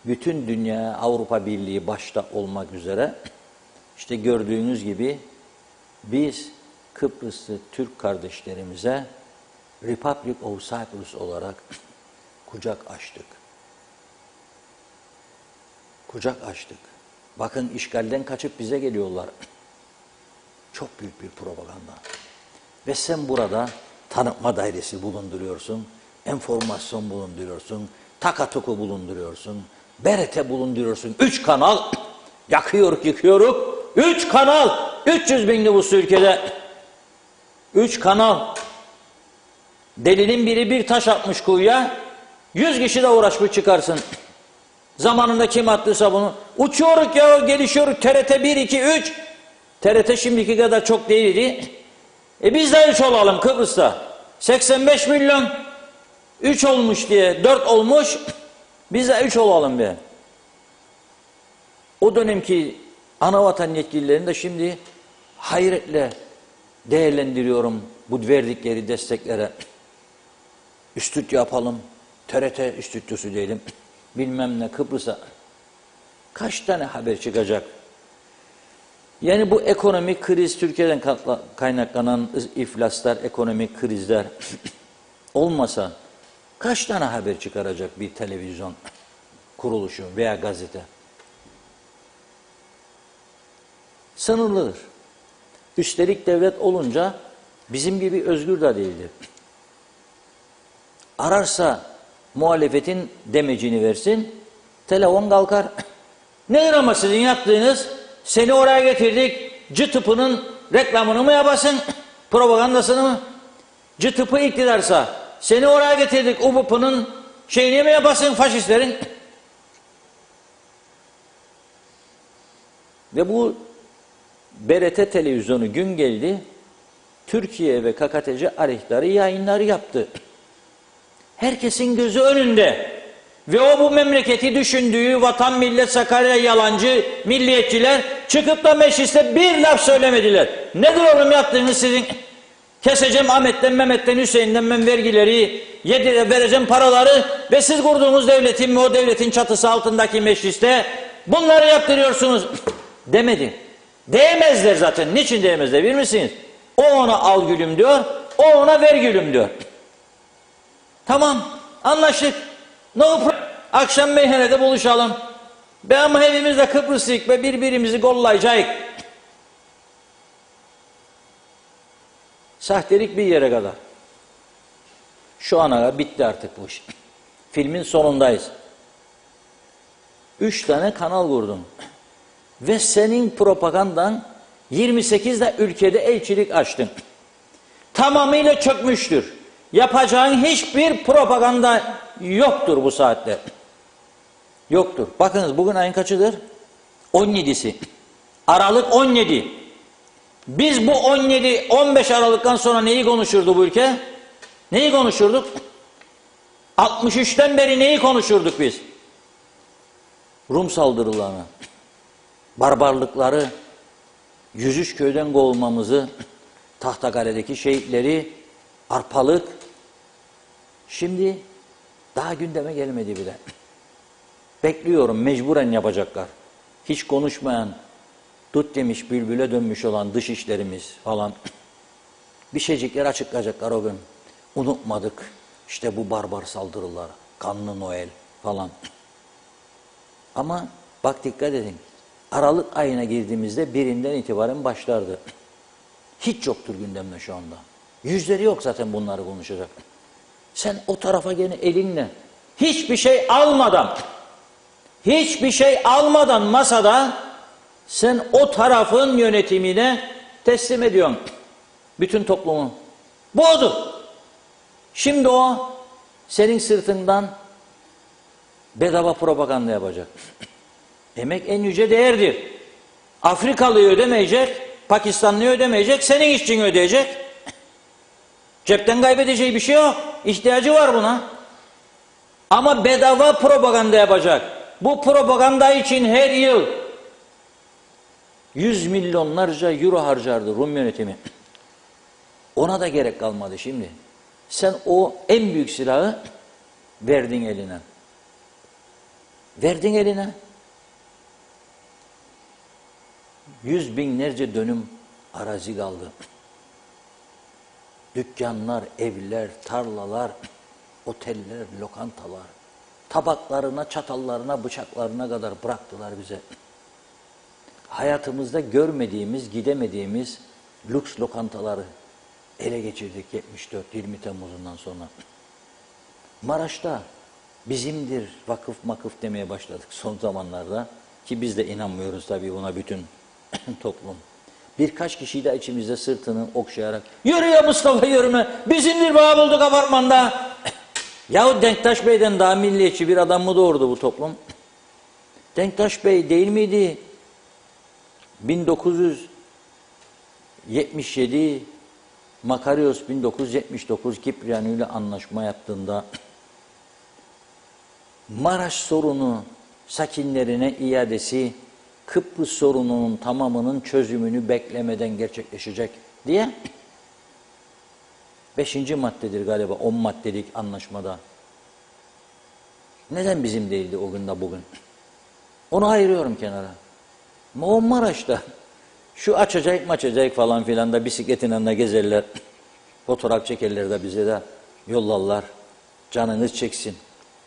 [SPEAKER 2] Bütün dünya, Avrupa Birliği başta olmak üzere, işte gördüğünüz gibi biz Kıbrıslı Türk kardeşlerimize Republic of Cyprus olarak kucak açtık. Kucak açtık. Bakın işgalden kaçıp bize geliyorlar. Çok büyük bir propaganda. Ve sen burada tanıtma dairesi bulunduruyorsun, enformasyon bulunduruyorsun, takatuku bulunduruyorsun, BRT bulunduruyorsun. 3 kanal, yakıyoruz, yıkıyoruz. 3 kanal, 300 bin nüfuslu ülkede. 3 kanal. Delinin biri bir taş atmış kuyuya, 100 kişi de uğraşmış çıkarsın. Zamanında kim attıysa bunu. Uçuyoruz ya, gelişiyoruz. TRT 1, 2, 3. TRT şimdiki kadar çok değildi. Biz de 3 olalım Kıbrıs'ta. 85 milyon 3 olmuş diye 4 olmuş. Biz de 3 olalım be. O dönemki anavatan yetkililerini de şimdi hayretle değerlendiriyorum bu verdikleri desteklere. Stüdyo yapalım. TRT stüdyosu diyelim. Bilmem ne Kıbrıs'a. Kaç tane haber çıkacak? Yani bu ekonomik kriz, Türkiye'den kaynaklanan iflaslar, ekonomik krizler olmasa kaç tane haber çıkaracak bir televizyon kuruluşu veya gazete? Sınırlıdır. Üstelik devlet olunca bizim gibi özgür de değildir. Ararsa muhalefetin demecini versin, telefon kalkar. Nedir ama sizin yaptığınız? Seni oraya getirdik, CTİP'nin reklamını mı yapasın, propagandasını mı? CTİP iktidarsa, seni oraya getirdik, UBP'nin şeyini mi yapasın faşistlerin? Ve bu BRT televizyonu gün geldi, Türkiye ve KKTC aleyhtarı yayınlar yaptı. Herkesin gözü önünde. Ve o bu memleketi düşündüğü vatan millet Sakarya yalancı milliyetçiler çıkıp da mecliste bir laf söylemediler. Nedir oğlum yaptığınız sizin? Keseceğim Ahmet'ten, Mehmet'ten, Hüseyin'den ben vergileri, vereceğim paraları ve siz kurduğunuz devletin ve o devletin çatısı altındaki mecliste bunları yaptırıyorsunuz demedi. Değmezler zaten. Niçin değmezler bilir misiniz? O ona al gülüm diyor, o ona ver gülüm diyor. Tamam, anlaştık. No problem. Akşam meyhanede buluşalım. Ama hepimiz de Kıbrıslıyık ve birbirimizi gollayacağız. Sahtelik bir yere kadar. Şu ana kadar bitti artık bu iş. Filmin sonundayız. 3 tane kanal kurdun. Ve senin propagandan 28 ülkede elçilik açtın. Tamamıyla çökmüştür. Yapacağın hiçbir propaganda yoktur bu saatte. Yoktur. Bakınız bugün ayın kaçıdır? 17'si. Aralık 17. Biz bu 15 Aralık'tan sonra neyi konuşurdu bu ülke? Neyi konuşurduk? 63'ten beri neyi konuşurduk biz? Rum saldırılarını, barbarlıkları, 103 köyden kovulmamızı, Tahtakale'deki şehitleri, arpalık. Şimdi daha gündeme gelmedi bile. Bekliyorum, mecburen yapacaklar. Hiç konuşmayan, dut demiş bülbüle dönmüş olan dış işlerimiz falan. Bir şeycikler açıklayacaklar o gün. Unutmadık işte bu barbar saldırılar, kanlı Noel falan. Ama bak dikkat edin. Aralık ayına girdiğimizde birinden itibaren başlardı. Hiç yoktur gündemde şu anda. Yüzleri yok zaten bunları konuşacak. Sen o tarafa gene elinle hiçbir şey almadan masada sen o tarafın yönetimine teslim ediyorsun. Bütün toplumu. Bu odur. Şimdi o senin sırtından bedava propaganda yapacak. Emek en yüce değerdir. Afrikalıyı ödemeyecek, Pakistanlıyı ödemeyecek, senin işçin ödeyecek. Cepten kaybedeceği bir şey yok. İhtiyacı var buna. Ama bedava propaganda yapacak. Bu propaganda için her yıl 100 milyonlarca euro harcardı Rum yönetimi. Ona da gerek kalmadı şimdi. Sen o en büyük silahı verdin eline. Verdin eline. Yüz binlerce dönüm arazi kaldı. Dükkanlar, evler, tarlalar, oteller, lokantalar, tabaklarına, çatallarına, bıçaklarına kadar bıraktılar bize. Hayatımızda görmediğimiz, gidemediğimiz lüks lokantaları ele geçirdik 74-20 Temmuz'undan sonra. Maraş'ta bizimdir vakıf makıf demeye başladık son zamanlarda. Ki biz de inanmıyoruz tabii buna bütün toplum. Birkaç kişiyi de içimizde sırtını okşayarak yürü ya Mustafa yürüme bizimdir bağ bulduk apartmanda. Yahu Denktaş Bey'den daha milliyetçi bir adam mı doğurdu bu toplum? Denktaş Bey değil miydi? 1977 Makarios 1979 Kipriani ile anlaşma yaptığında Maraş sorunu sakinlerine iadesi Kıbrıs sorununun tamamının çözümünü beklemeden gerçekleşecek diye 5. maddedir galiba 10 maddelik anlaşmada. Neden bizim değildi o gün de bugün? Onu ayırıyorum kenara. Ama o Maraş'ta şu açacak falan filan da bisikletin yanında gezerler. Fotoğraf çekerler de bize de yollarlar. Canınız çeksin.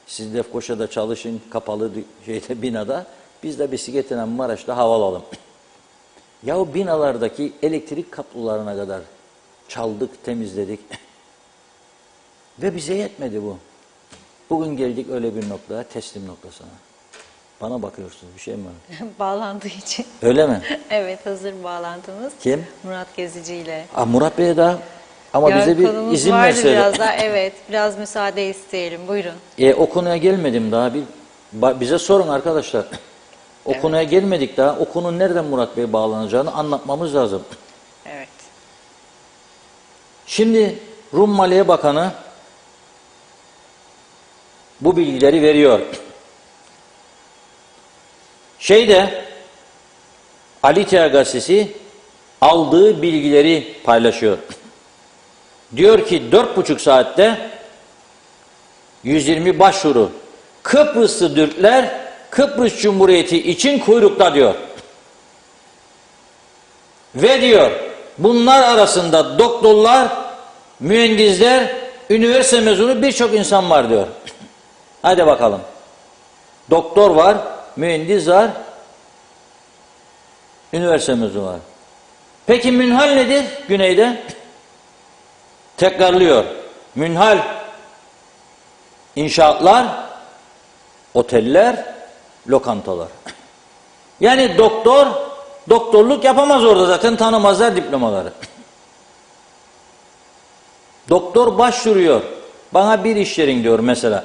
[SPEAKER 2] Siz Lefkoşa'da çalışın kapalı binada. Biz de bisikletle Maraş'ta hava alalım. Yahu binalardaki elektrik kablolarına kadar çaldık, temizledik. Ve bize yetmedi bu. Bugün geldik öyle bir noktaya, teslim noktasına. Bana bakıyorsunuz, bir şey mi var?
[SPEAKER 1] Bağlandığı için.
[SPEAKER 2] Öyle mi?
[SPEAKER 1] Evet, hazır bağlantımız.
[SPEAKER 2] Kim?
[SPEAKER 1] Murat Gezici ile.
[SPEAKER 2] Murat Bey'e daha ama bize bir
[SPEAKER 1] konumuz
[SPEAKER 2] izin
[SPEAKER 1] vardı
[SPEAKER 2] verseler.
[SPEAKER 1] biraz daha. Evet, biraz müsaade isteyelim. Buyurun.
[SPEAKER 2] O konuya gelmedim daha. Bize sorun arkadaşlar. O konuya gelmedik daha. O konu nereden Murat Bey bağlanacağını anlatmamız lazım.
[SPEAKER 1] Evet.
[SPEAKER 2] Şimdi Rum Maliye Bakanı bu bilgileri veriyor. Alitea gazetesi aldığı bilgileri paylaşıyor. Diyor ki 4,5 saatte 120 başvuru. Kıbrıslı Türkler Kıbrıs Cumhuriyeti için kuyrukta diyor. Ve diyor bunlar arasında doktorlar, mühendisler, üniversite mezunu birçok insan var diyor. Hadi bakalım. Doktor var, mühendis var, üniversite mezunu var. Peki münhal nedir güneyde? Tekrarlıyor. Münhal inşaatlar, oteller, lokantalar. Yani doktorluk yapamaz orada zaten tanımazlar diplomaları. Doktor başvuruyor. Bana bir iş verin diyor mesela.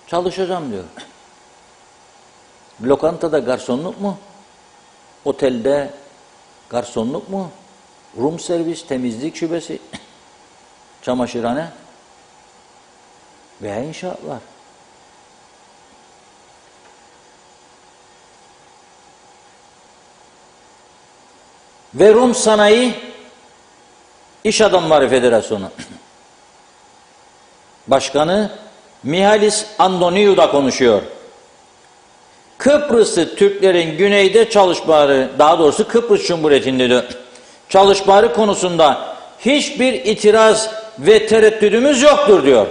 [SPEAKER 2] Çalışacağım diyor. Lokantada garsonluk mu? Otelde garsonluk mu? Rum servis, temizlik şubesi, çamaşırhane veya inşaatlar. Ve Rum Sanayi İş Adamları Federasyonu Başkanı Mihalis Andoniou da konuşuyor. Kıbrıslı Türklerin güneyde çalışmaları, daha doğrusu Kıbrıs Cumhuriyeti'nde çalışmaları konusunda hiçbir itiraz ve tereddüdümüz yoktur diyor.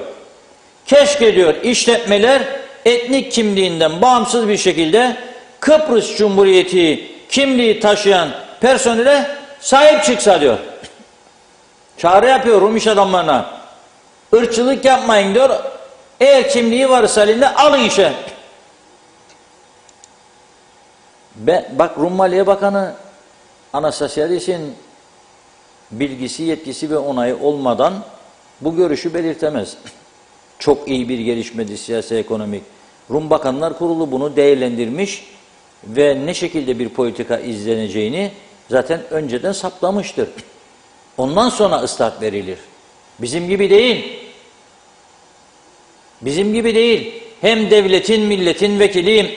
[SPEAKER 2] Keşke diyor işletmeler etnik kimliğinden bağımsız bir şekilde Kıbrıs Cumhuriyeti kimliği taşıyan personele sahip çıksa diyor. Çağrı yapıyor Rum iş adamlarına. Irkçılık yapmayın diyor. Eğer kimliği varsa elinde alın işe. Bak Rum Maliye Bakanı Anastasiadis'in bilgisi, yetkisi ve onayı olmadan bu görüşü belirtemez. Çok iyi bir gelişmedi siyasi ekonomik. Rum Bakanlar Kurulu bunu değerlendirmiş ve ne şekilde bir politika izleneceğini zaten önceden saptamıştır. Ondan sonra ıslahat verilir. Bizim gibi değil. Bizim gibi değil. Hem devletin, milletin vekiliyim.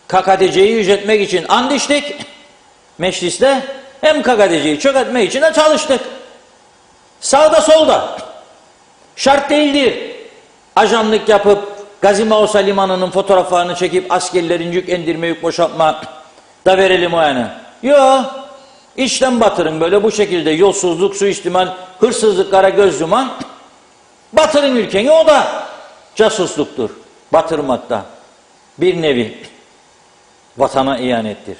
[SPEAKER 2] KKTC'yi yüceltmek için and içtik mecliste, hem KKTC'yi çökertmek için de çalıştık. Sağda solda. Şart değildir. Ajanlık yapıp Gazi Mausa Limanı'nın fotoğraflarını çekip askerlerin yük indirme, yük boşaltma da verelim o yana. Yok. İşten batırın böyle bu şekilde yolsuzluk, suistimal, hırsızlıklara göz yuman. Batırın ülkeni, o da casusluktur. Batırmakta. Bir nevi vatana ihanettir.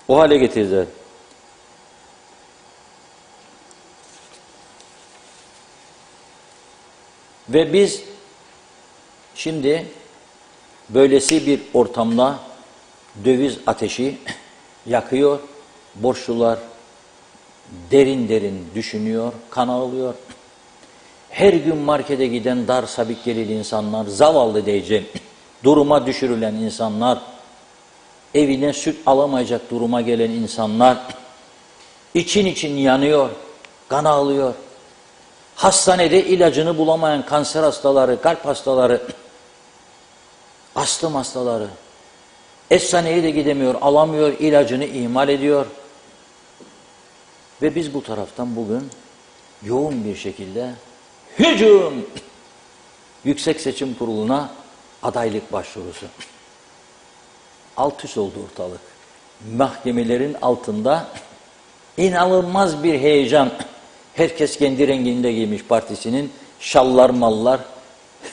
[SPEAKER 2] O hale getirdiler. Ve biz şimdi böylesi bir ortamda döviz ateşi yakıyor, borçlular derin derin düşünüyor, kan ağlıyor. Her gün markete giden dar sabit gelirli insanlar, zavallı diyeceğim, duruma düşürülen insanlar, evine süt alamayacak duruma gelen insanlar, için yanıyor, kan ağlıyor. Hastanede ilacını bulamayan kanser hastaları, kalp hastaları, astım hastaları, eczaneye de gidemiyor, alamıyor, ilacını ihmal ediyor. Ve biz bu taraftan bugün yoğun bir şekilde hücum, Yüksek Seçim Kurulu'na adaylık başvurusu. Alt üst oldu ortalık. Mahkemelerin altında inanılmaz bir heyecan. Herkes kendi renginde giymiş partisinin, şallar mallar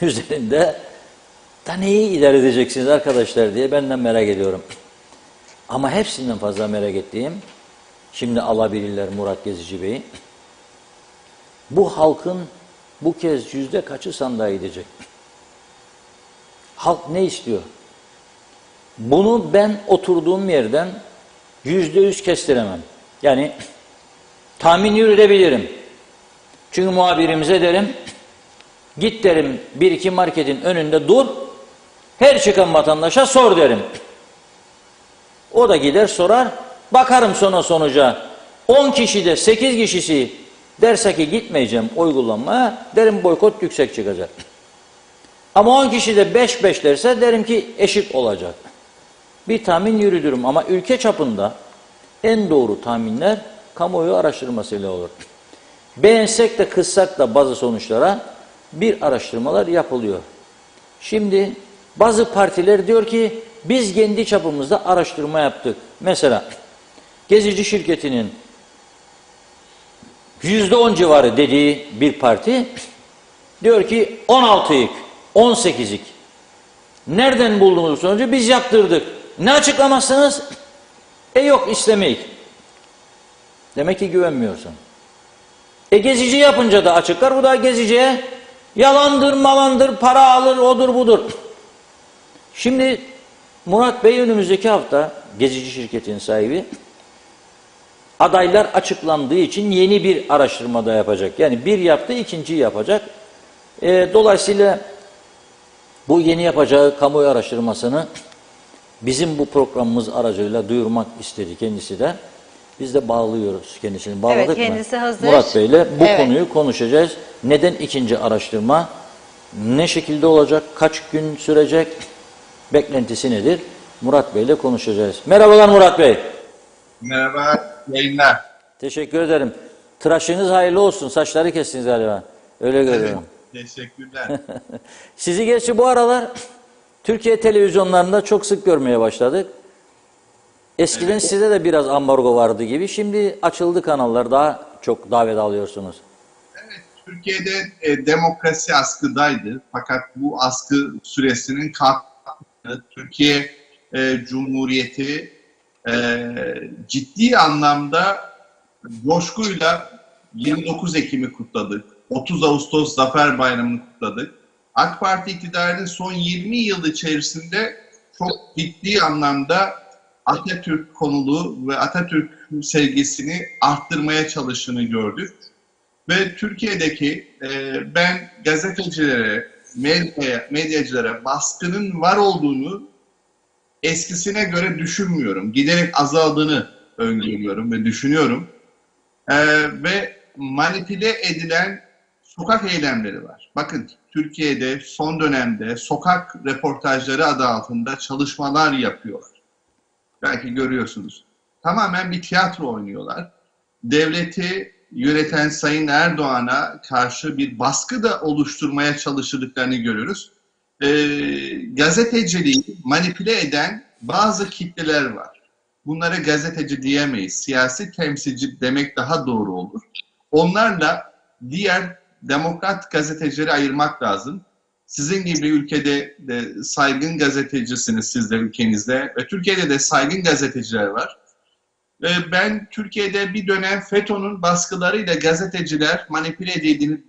[SPEAKER 2] üzerinde. Da neyi idare edeceksiniz arkadaşlar diye benden merak ediyorum. Ama hepsinden fazla merak ettiğim, şimdi alabilirler Murat Gezici Bey'i. Bu halkın bu kez yüzde kaçı sandığa gidecek? Halk ne istiyor? Bunu ben oturduğum yerden %100 kestiremem. Yani tahmin yürütebilirim. Çünkü muhabirimize derim, git derim bir iki marketin önünde dur, her çıkan vatandaşa sor derim. O da gider sorar, bakarım sonra sonuca. 10 kişide 8 kişisi derse ki gitmeyeceğim oy kullanmaya, derim boykot yüksek çıkacak. Ama 10 kişi de 5-5 derse derim ki eşit olacak. Bir tahmin yürütürüm ama ülke çapında en doğru tahminler kamuoyu araştırmasıyla olur. Beğensek de kızsak da bazı sonuçlara bir araştırmalar yapılıyor. Şimdi bazı partiler diyor ki biz kendi çapımızda araştırma yaptık. Mesela Gezici şirketinin %10 civarı dediği bir parti diyor ki 16'yık, 18'lik. Nereden buldunuz sonucu? Biz yaptırdık. Ne açıklamazsınız? Yok istemeyik. Demek ki güvenmiyorsun. Gezici yapınca da açıklar. Bu da geziciye yalandır, malandır, para alır, odur budur. Şimdi Murat Bey önümüzdeki hafta Gezici şirketin sahibi adaylar açıklandığı için yeni bir araştırma da yapacak. Yani bir yaptı, ikinciyi yapacak. Dolayısıyla bu yeni yapacağı kamuoyu araştırmasını bizim bu programımız aracılığıyla duyurmak istedi kendisi de. Biz de bağlıyoruz kendisini. Bağladık
[SPEAKER 1] evet, kendisi
[SPEAKER 2] mı?
[SPEAKER 1] hazır.
[SPEAKER 2] Murat Bey'le bu
[SPEAKER 1] evet.
[SPEAKER 2] konuyu konuşacağız. Neden ikinci araştırma? Ne şekilde olacak? Kaç gün sürecek? Beklentisi nedir? Murat Bey'le konuşacağız. Merhabalar Murat Bey.
[SPEAKER 3] Merhaba, yayınlar.
[SPEAKER 2] Teşekkür ederim. Tıraşınız hayırlı olsun. Saçları kestiniz galiba. Öyle görüyorum.
[SPEAKER 3] Teşekkürler.
[SPEAKER 2] Sizi gerçi bu aralar Türkiye televizyonlarında çok sık görmeye başladık. Eskiden evet, size de biraz ambargo vardı gibi. Şimdi açıldı kanallar. Daha çok davet alıyorsunuz.
[SPEAKER 3] Evet, Türkiye'de demokrasi askıdaydı. Fakat bu askı süresinin kalktığı Türkiye Cumhuriyeti ciddi anlamda coşkuyla 29 Ekim'i kutladık. 30 Ağustos Zafer Bayramı'nı kutladık. AK Parti iktidarının son 20 yıl içerisinde çok ciddi anlamda Atatürk konulu ve Atatürk sevgisini arttırmaya çalıştığını gördük. Ve Türkiye'deki ben gazetecilere, medyacılara baskının var olduğunu eskisine göre düşünmüyorum. Giderek azaldığını öngörüyorum ve düşünüyorum. Ve manipüle edilen sokak eylemleri var. Bakın Türkiye'de son dönemde sokak röportajları adı altında çalışmalar yapıyorlar. Belki görüyorsunuz. Tamamen bir tiyatro oynuyorlar. Devleti yöneten Sayın Erdoğan'a karşı bir baskı da oluşturmaya çalıştıklarını görüyoruz. Gazeteciliği manipüle eden bazı kitleler var. Bunlara gazeteci diyemeyiz. Siyasi temsilci demek daha doğru olur. Onlarla diğer demokrat gazetecileri ayırmak lazım. Sizin gibi ülkede de saygın gazetecisiniz siz de ülkenizde ve Türkiye'de de saygın gazeteciler var. Ben Türkiye'de bir dönem FETÖ'nün baskılarıyla gazeteciler manipüle edildiğini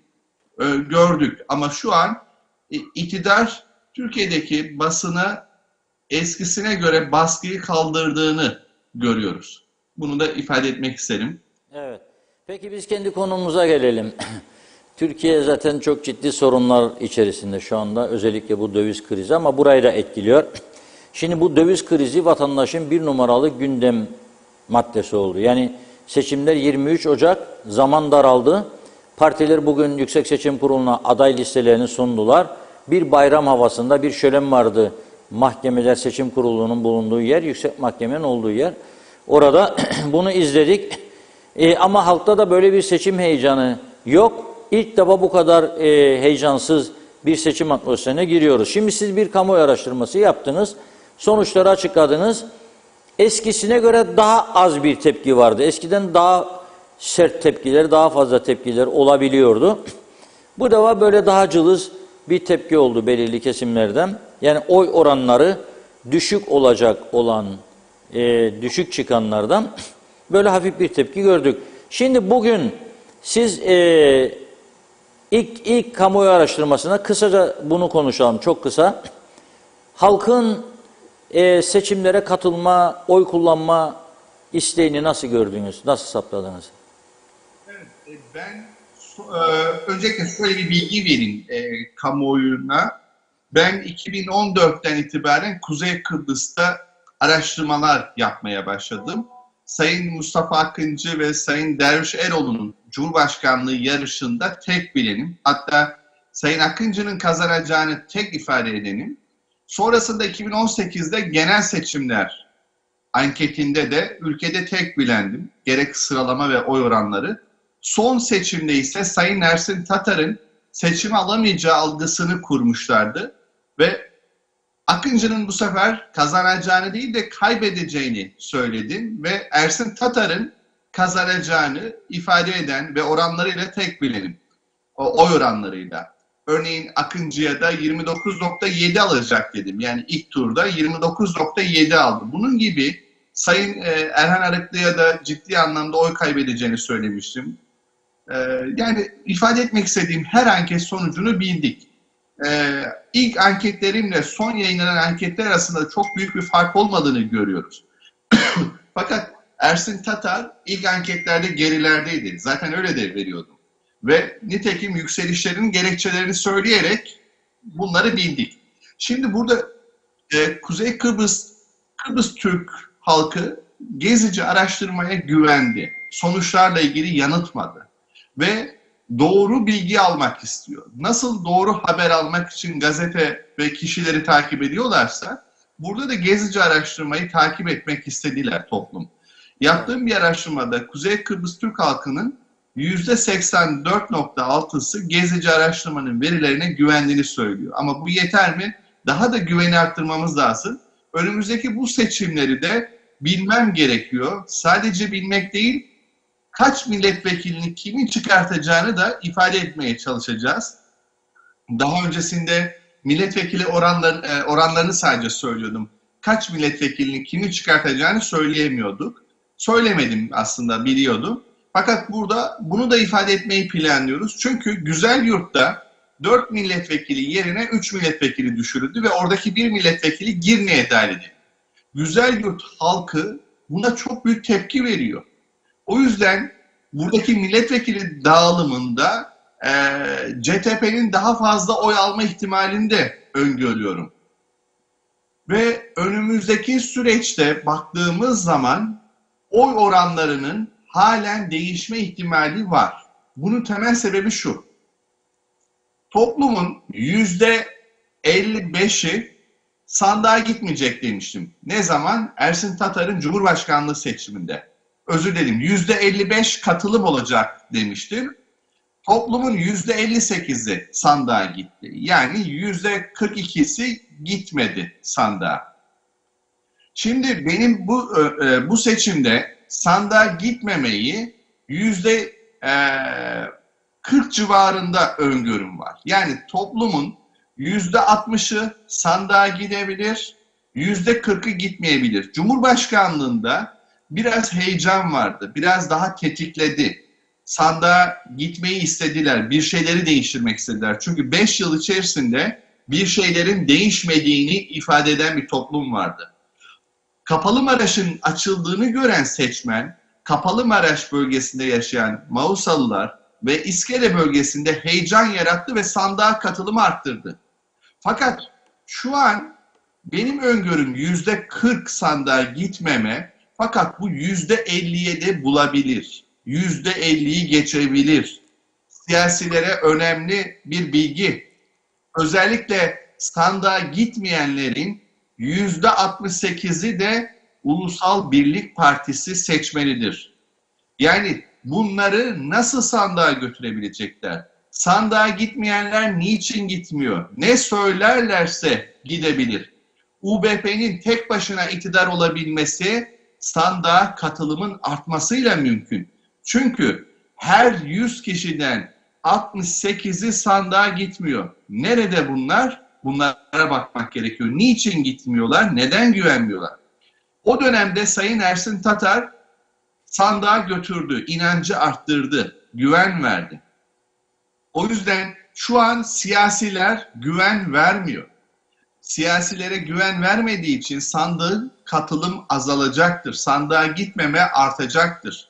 [SPEAKER 3] gördük. Ama şu an iktidar Türkiye'deki basına eskisine göre baskıyı kaldırdığını görüyoruz. Bunu da ifade etmek isterim.
[SPEAKER 2] Evet. Peki biz kendi konumuza gelelim. Türkiye zaten çok ciddi sorunlar içerisinde şu anda. Özellikle bu döviz krizi ama burayı da etkiliyor. Şimdi bu döviz krizi vatandaşın bir numaralı gündem maddesi oldu. Yani seçimler 23 Ocak, zaman daraldı. Partiler bugün Yüksek Seçim Kurulu'na aday listelerini sundular. Bir bayram havasında bir şölen vardı. Mahkemeler Seçim Kurulu'nun bulunduğu yer, Yüksek Mahkemenin olduğu yer. Orada bunu izledik. Ama halkta da böyle bir seçim heyecanı yok. İlk defa bu kadar heyecansız bir seçim atmosferine giriyoruz. Şimdi siz bir kamuoyu araştırması yaptınız. Sonuçları açıkladınız. Eskisine göre daha az bir tepki vardı. Eskiden daha sert tepkiler, daha fazla tepkiler olabiliyordu. Bu defa böyle daha cılız bir tepki oldu belirli kesimlerden. Yani oy oranları düşük olacak olan, düşük çıkanlardan böyle hafif bir tepki gördük. Şimdi bugün siz ilk kamuoyu araştırmasına kısaca bunu konuşalım, çok kısa. Halkın seçimlere katılma, oy kullanma isteğini nasıl gördünüz, nasıl saptadınız?
[SPEAKER 3] Evet, ben öncelikle şöyle bir bilgi vereyim kamuoyuna. Ben 2014'ten itibaren Kuzey Kıbrıs'ta araştırmalar yapmaya başladım. Sayın Mustafa Akıncı ve Sayın Derviş Eroğlu'nun Cumhurbaşkanlığı yarışında tek bilenim. Hatta Sayın Akıncı'nın kazanacağını tek ifade edenim. Sonrasında 2018'de genel seçimler anketinde de ülkede tek bilendim. Gerek sıralama ve oy oranları. Son seçimde ise Sayın Ersin Tatar'ın seçimi alamayacağı algısını kurmuşlardı. Ve Akıncı'nın bu sefer kazanacağını değil de kaybedeceğini söyledim. Ve Ersin Tatar'ın kazanacağını ifade eden ve oranlarıyla tek bilenim. Oy oranlarıyla. Örneğin Akıncı'ya da 29.7 alacak dedim. Yani ilk turda 29.7 aldı. Bunun gibi Sayın Erhan Arıklı'ya da ciddi anlamda oy kaybedeceğini söylemiştim. Yani ifade etmek istediğim her anket sonucunu bildik. İlk anketlerimle son yayınlanan anketler arasında çok büyük bir fark olmadığını görüyoruz. Fakat Ersin Tatar ilk anketlerde gerilerdeydi. Zaten öyle de veriyordum. Ve nitekim yükselişlerin gerekçelerini söyleyerek bunları bildik. Şimdi burada Kuzey Kıbrıs Türk halkı gezici araştırmaya güvendi. Sonuçlarla ilgili yanıtmadı. Ve doğru bilgi almak istiyor. Nasıl doğru haber almak için gazete ve kişileri takip ediyorlarsa burada da gezici araştırmayı takip etmek istediler toplum. Yaptığım bir araştırmada Kuzey Kıbrıs Türk halkının %84.6'sı gezici araştırmanın verilerine güvendiğini söylüyor. Ama bu yeter mi? Daha da güveni arttırmamız lazım. Önümüzdeki bu seçimleri de bilmem gerekiyor. Sadece bilmek değil, kaç milletvekilini kimin çıkartacağını da ifade etmeye çalışacağız. Daha öncesinde milletvekili oranlarını sadece söylüyordum. Kaç milletvekilini kimin çıkartacağını söyleyemiyorduk. Söylemedim aslında, biliyordum. Fakat burada bunu da ifade etmeyi planlıyoruz. Çünkü Güzelyurt'ta 4 milletvekili yerine 3 milletvekili düşürüldü ve oradaki 1 milletvekili Girne'ye dahil edildi. Güzelyurt halkı buna çok büyük tepki veriyor. O yüzden buradaki milletvekili dağılımında CTP'nin daha fazla oy alma ihtimalini de öngörüyorum. Ve önümüzdeki süreçte baktığımız zaman oy oranlarının halen değişme ihtimali var. Bunun temel sebebi şu. Toplumun %55'i sandığa gitmeyecek demiştim. Ne zaman? Ersin Tatar'ın Cumhurbaşkanlığı seçiminde. Özür dilerim, %55 katılım olacak demiştim. Toplumun %58'i sandığa gitti. Yani %42'si gitmedi sandığa. Şimdi benim bu seçimde sandığa gitmemeyi %40 civarında öngörüm var. Yani toplumun %60'ı sandığa gidebilir, %40'ı gitmeyebilir. Cumhurbaşkanlığında biraz heyecan vardı, biraz daha tetikledi. Sandığa gitmeyi istediler, bir şeyleri değiştirmek istediler. Çünkü 5 yıl içerisinde bir şeylerin değişmediğini ifade eden bir toplum vardı. Kapalımaraş'ın açıldığını gören seçmen, Kapalımaraş bölgesinde yaşayan Mausalılar ve İskele bölgesinde heyecan yarattı ve sandığa katılımı arttırdı. Fakat şu an benim öngörüm %40 sandığa gitmeme, fakat bu %50'ye de bulabilir. %50'yi geçebilir. Siyasilere önemli bir bilgi. Özellikle sandığa gitmeyenlerin %68'i de Ulusal Birlik Partisi seçmenidir. Yani bunları nasıl sandığa götürebilecekler? Sandığa gitmeyenler niçin gitmiyor? Ne söylerlerse gidebilir. UBP'nin tek başına iktidar olabilmesi sandığa katılımın artmasıyla mümkün. Çünkü her 100 kişiden 68'i sandığa gitmiyor. Nerede bunlar? Bunlara bakmak gerekiyor. Niçin gitmiyorlar? Neden güvenmiyorlar? O dönemde Sayın Ersin Tatar sandığa götürdü, inancı arttırdı, güven verdi. O yüzden şu an siyasiler güven vermiyor. Siyasilere güven vermediği için sandığa katılım azalacaktır. Sandığa gitmeme artacaktır.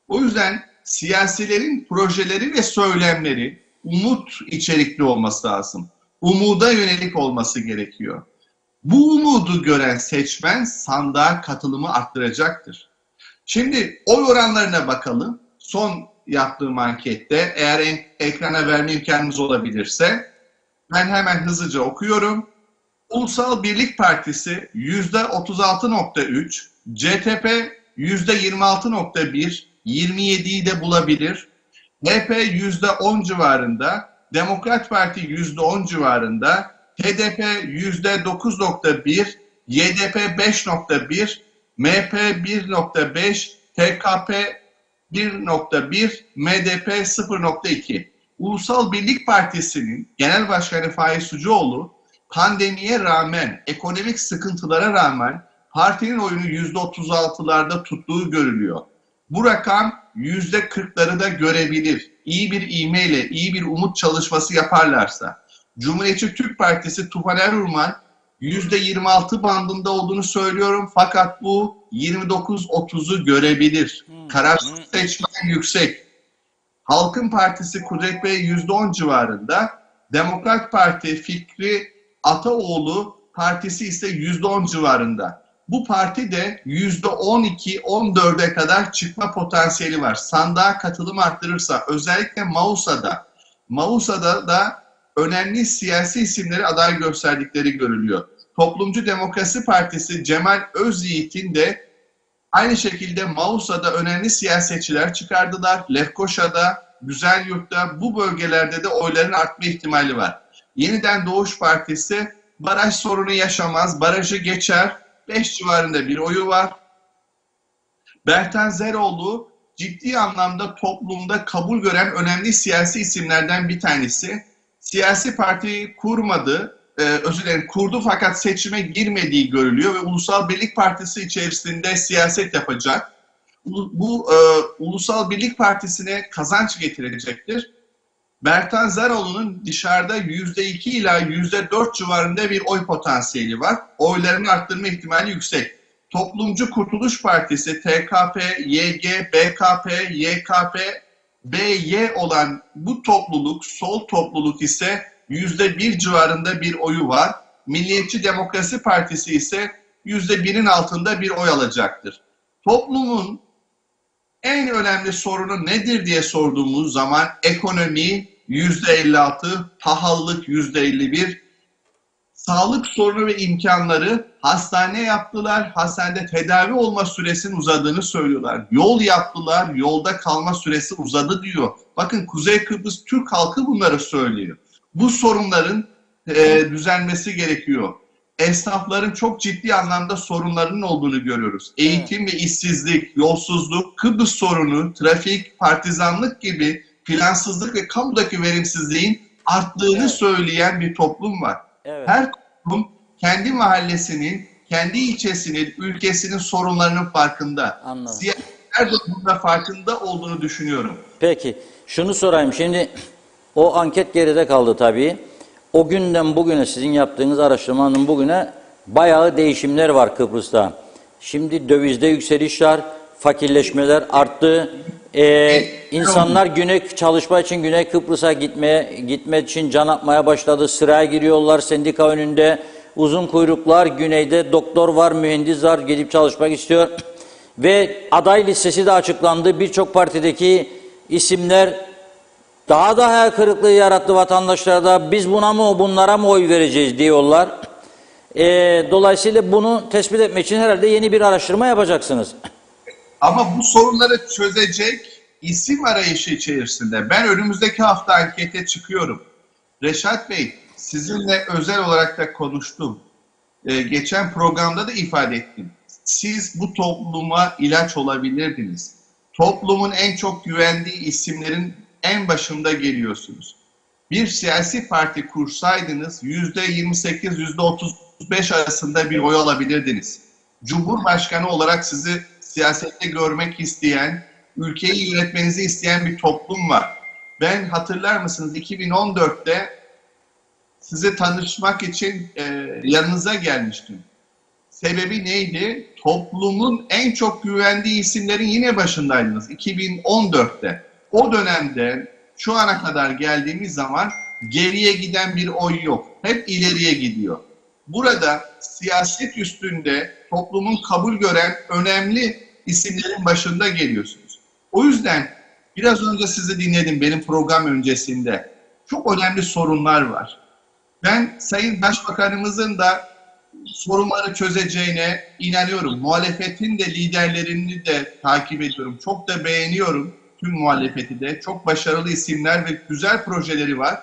[SPEAKER 3] O yüzden siyasilerin projeleri ve söylemleri umut içerikli olması lazım. Umuda yönelik olması gerekiyor. Bu umudu gören seçmen sandığa katılımı arttıracaktır. Şimdi oy oranlarına bakalım. Son yaptığım ankette, eğer ekrana verme imkanımız olabilirse, ben hemen hızlıca okuyorum. Ulusal Birlik Partisi %36.3, CTP %26.1, 27'yi de bulabilir. HDP %10 civarında, Demokrat Parti %10 civarında, HDP %9.1, YDP 5.1, MHP 1.5, TKP 1.1, MDP 0.2. Ulusal Birlik Partisi'nin Genel Başkanı Faiz Sucuoğlu, pandemiye rağmen, ekonomik sıkıntılara rağmen partinin oyunu %36'larda tuttuğu görülüyor. Bu rakam %40'ları da görebilir. İyi bir ivmeyle, iyi bir umut çalışması yaparlarsa. Cumhuriyetçi Türk Partisi Tufan Erurman %26 bandında olduğunu söylüyorum, fakat bu 29-30'u görebilir. Kararsız seçmen yüksek. Halkın Partisi Kudret Bey %10 civarında. Demokrat Parti Fikri Ataoğlu partisi ise %10 civarında. Bu parti de %12-14'e kadar çıkma potansiyeli var. Sandığa katılım arttırırsa, özellikle Mausa'da da önemli siyasi isimleri aday gösterdikleri görülüyor. Toplumcu Demokrasi Partisi Cemal Özyiğit'in de aynı şekilde Mausa'da önemli siyasetçiler çıkardılar. Lefkoşa'da, Güzelyurt'ta, bu bölgelerde de oyların artma ihtimali var. Yeniden Doğuş Partisi baraj sorunu yaşamaz, barajı geçer, 5 civarında bir oyu var. Bertan Zeroğlu ciddi anlamda toplumda kabul gören önemli siyasi isimlerden bir tanesi. Siyasi partiyi kurmadı, kurdu fakat seçime girmediği görülüyor ve Ulusal Birlik Partisi içerisinde siyaset yapacak. Bu Ulusal Birlik Partisi'ne kazanç getirecektir. Bertan Zeroğlu'nun dışarıda %2 ila %4 civarında bir oy potansiyeli var. Oylarını arttırma ihtimali yüksek. Toplumcu Kurtuluş Partisi, TKP, YG, BKP, YKP, BY olan bu topluluk, sol topluluk ise %1 civarında bir oyu var. Milliyetçi Demokrasi Partisi ise %1'in altında bir oy alacaktır. Toplumun en önemli sorunu nedir diye sorduğumuz zaman ekonomi %56, pahalılık %51, sağlık sorunu ve imkanları, hastane yaptılar, hastanede tedavi olma süresinin uzadığını söylüyorlar. Yol yaptılar, yolda kalma süresi uzadı diyor. Bakın Kuzey Kıbrıs Türk halkı bunları söylüyor. Bu sorunların düzelmesi gerekiyor. Esnafların çok ciddi anlamda sorunlarının olduğunu görüyoruz. Eğitim ve işsizlik, yolsuzluk, Kıbrıs sorunu, trafik, partizanlık gibi plansızlık ve kamudaki verimsizliğin arttığını söyleyen bir toplum var.
[SPEAKER 2] Evet.
[SPEAKER 3] Her toplum kendi mahallesinin, kendi ilçesinin, ülkesinin sorunlarının farkında.
[SPEAKER 2] Anladım.
[SPEAKER 3] Siyasetçiler de bunda farkında olduğunu düşünüyorum.
[SPEAKER 2] Peki, şunu sorayım. Şimdi o anket geride kaldı tabii. O günden bugüne sizin yaptığınız araştırmanın bugüne bayağı değişimler var Kıbrıs'ta. Şimdi dövizde yükseliş var, fakirleşmeler arttı. İnsanlar çalışma için Güney Kıbrıs'a gitmek için can atmaya başladı. Sıraya giriyorlar sendika önünde. Uzun kuyruklar, güneyde doktor var, mühendis var, gelip çalışmak istiyor. Ve aday listesi de açıklandı. Birçok partideki isimler daha da hayal kırıklığı yarattı vatandaşlarda. Biz bunlara mı oy vereceğiz diyorlar. Dolayısıyla bunu tespit etmek için herhalde yeni bir araştırma yapacaksınız.
[SPEAKER 3] Ama bu sorunları çözecek isim arayışı içerisinde ben önümüzdeki hafta ankete çıkıyorum. Reşat Bey, sizinle özel olarak da konuştum. Geçen programda da ifade ettim. Siz bu topluma ilaç olabilirdiniz. Toplumun en çok güvendiği isimlerin en başında geliyorsunuz. Bir siyasi parti kursaydınız %28, %35 arasında bir oy alabilirdiniz. Cumhurbaşkanı olarak sizi siyasette görmek isteyen, ülkeyi yönetmenizi isteyen bir toplum var. Ben hatırlar mısınız 2014'te size tanışmak için yanınıza gelmiştim. Sebebi neydi? Toplumun en çok güvendiği isimlerin yine başındaydınız 2014'te. O dönemde şu ana kadar geldiğimiz zaman geriye giden bir oy yok. Hep ileriye gidiyor. Burada siyaset üstünde toplumun kabul gören önemli isimlerin başında geliyorsunuz. O yüzden biraz önce sizi dinledim benim program öncesinde. Çok önemli sorunlar var. Ben Sayın Başbakanımızın da sorunları çözeceğine inanıyorum. Muhalefetin de liderlerini de takip ediyorum. Çok da beğeniyorum tüm muhalefeti de. Çok başarılı isimler ve güzel projeleri var.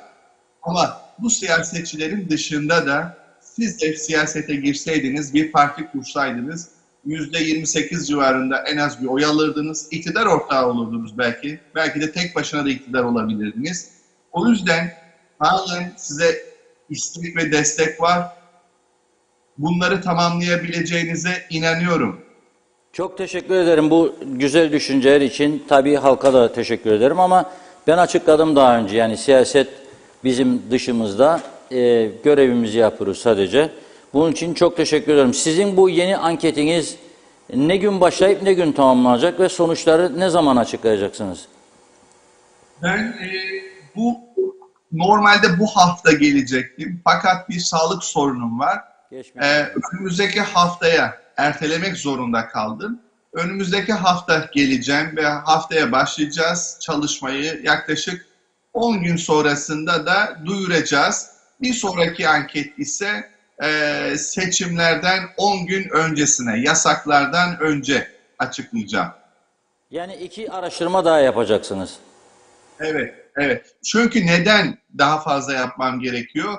[SPEAKER 3] Ama bu siyasetçilerin dışında da siz de siyasete girseydiniz, bir parti kursaydınız, %28 civarında en az bir oy alırdınız. İktidar ortağı olurdunuz belki. Belki de tek başına da iktidar olabilirdiniz. O yüzden halen size istek ve destek var. Bunları tamamlayabileceğinize inanıyorum.
[SPEAKER 2] Çok teşekkür ederim bu güzel düşünceler için. Tabii halka da teşekkür ederim ama ben açıkladım daha önce. Yani siyaset bizim dışımızda, görevimizi yapıyoruz sadece. Bunun için çok teşekkür ederim. Sizin bu yeni anketiniz ne gün başlayıp ne gün tamamlanacak ve sonuçları ne zaman açıklayacaksınız?
[SPEAKER 3] Ben normalde bu hafta gelecektim. Fakat bir sağlık sorunum var. Önümüzdeki haftaya ertelemek zorunda kaldım. Önümüzdeki hafta geleceğim ve haftaya başlayacağız çalışmayı. Yaklaşık 10 gün sonrasında da duyuracağız. Bir sonraki anket ise seçimlerden 10 gün öncesine, yasaklardan önce açıklayacağım.
[SPEAKER 2] Yani 2 araştırma daha yapacaksınız.
[SPEAKER 3] Evet, evet. Çünkü neden daha fazla yapmam gerekiyor?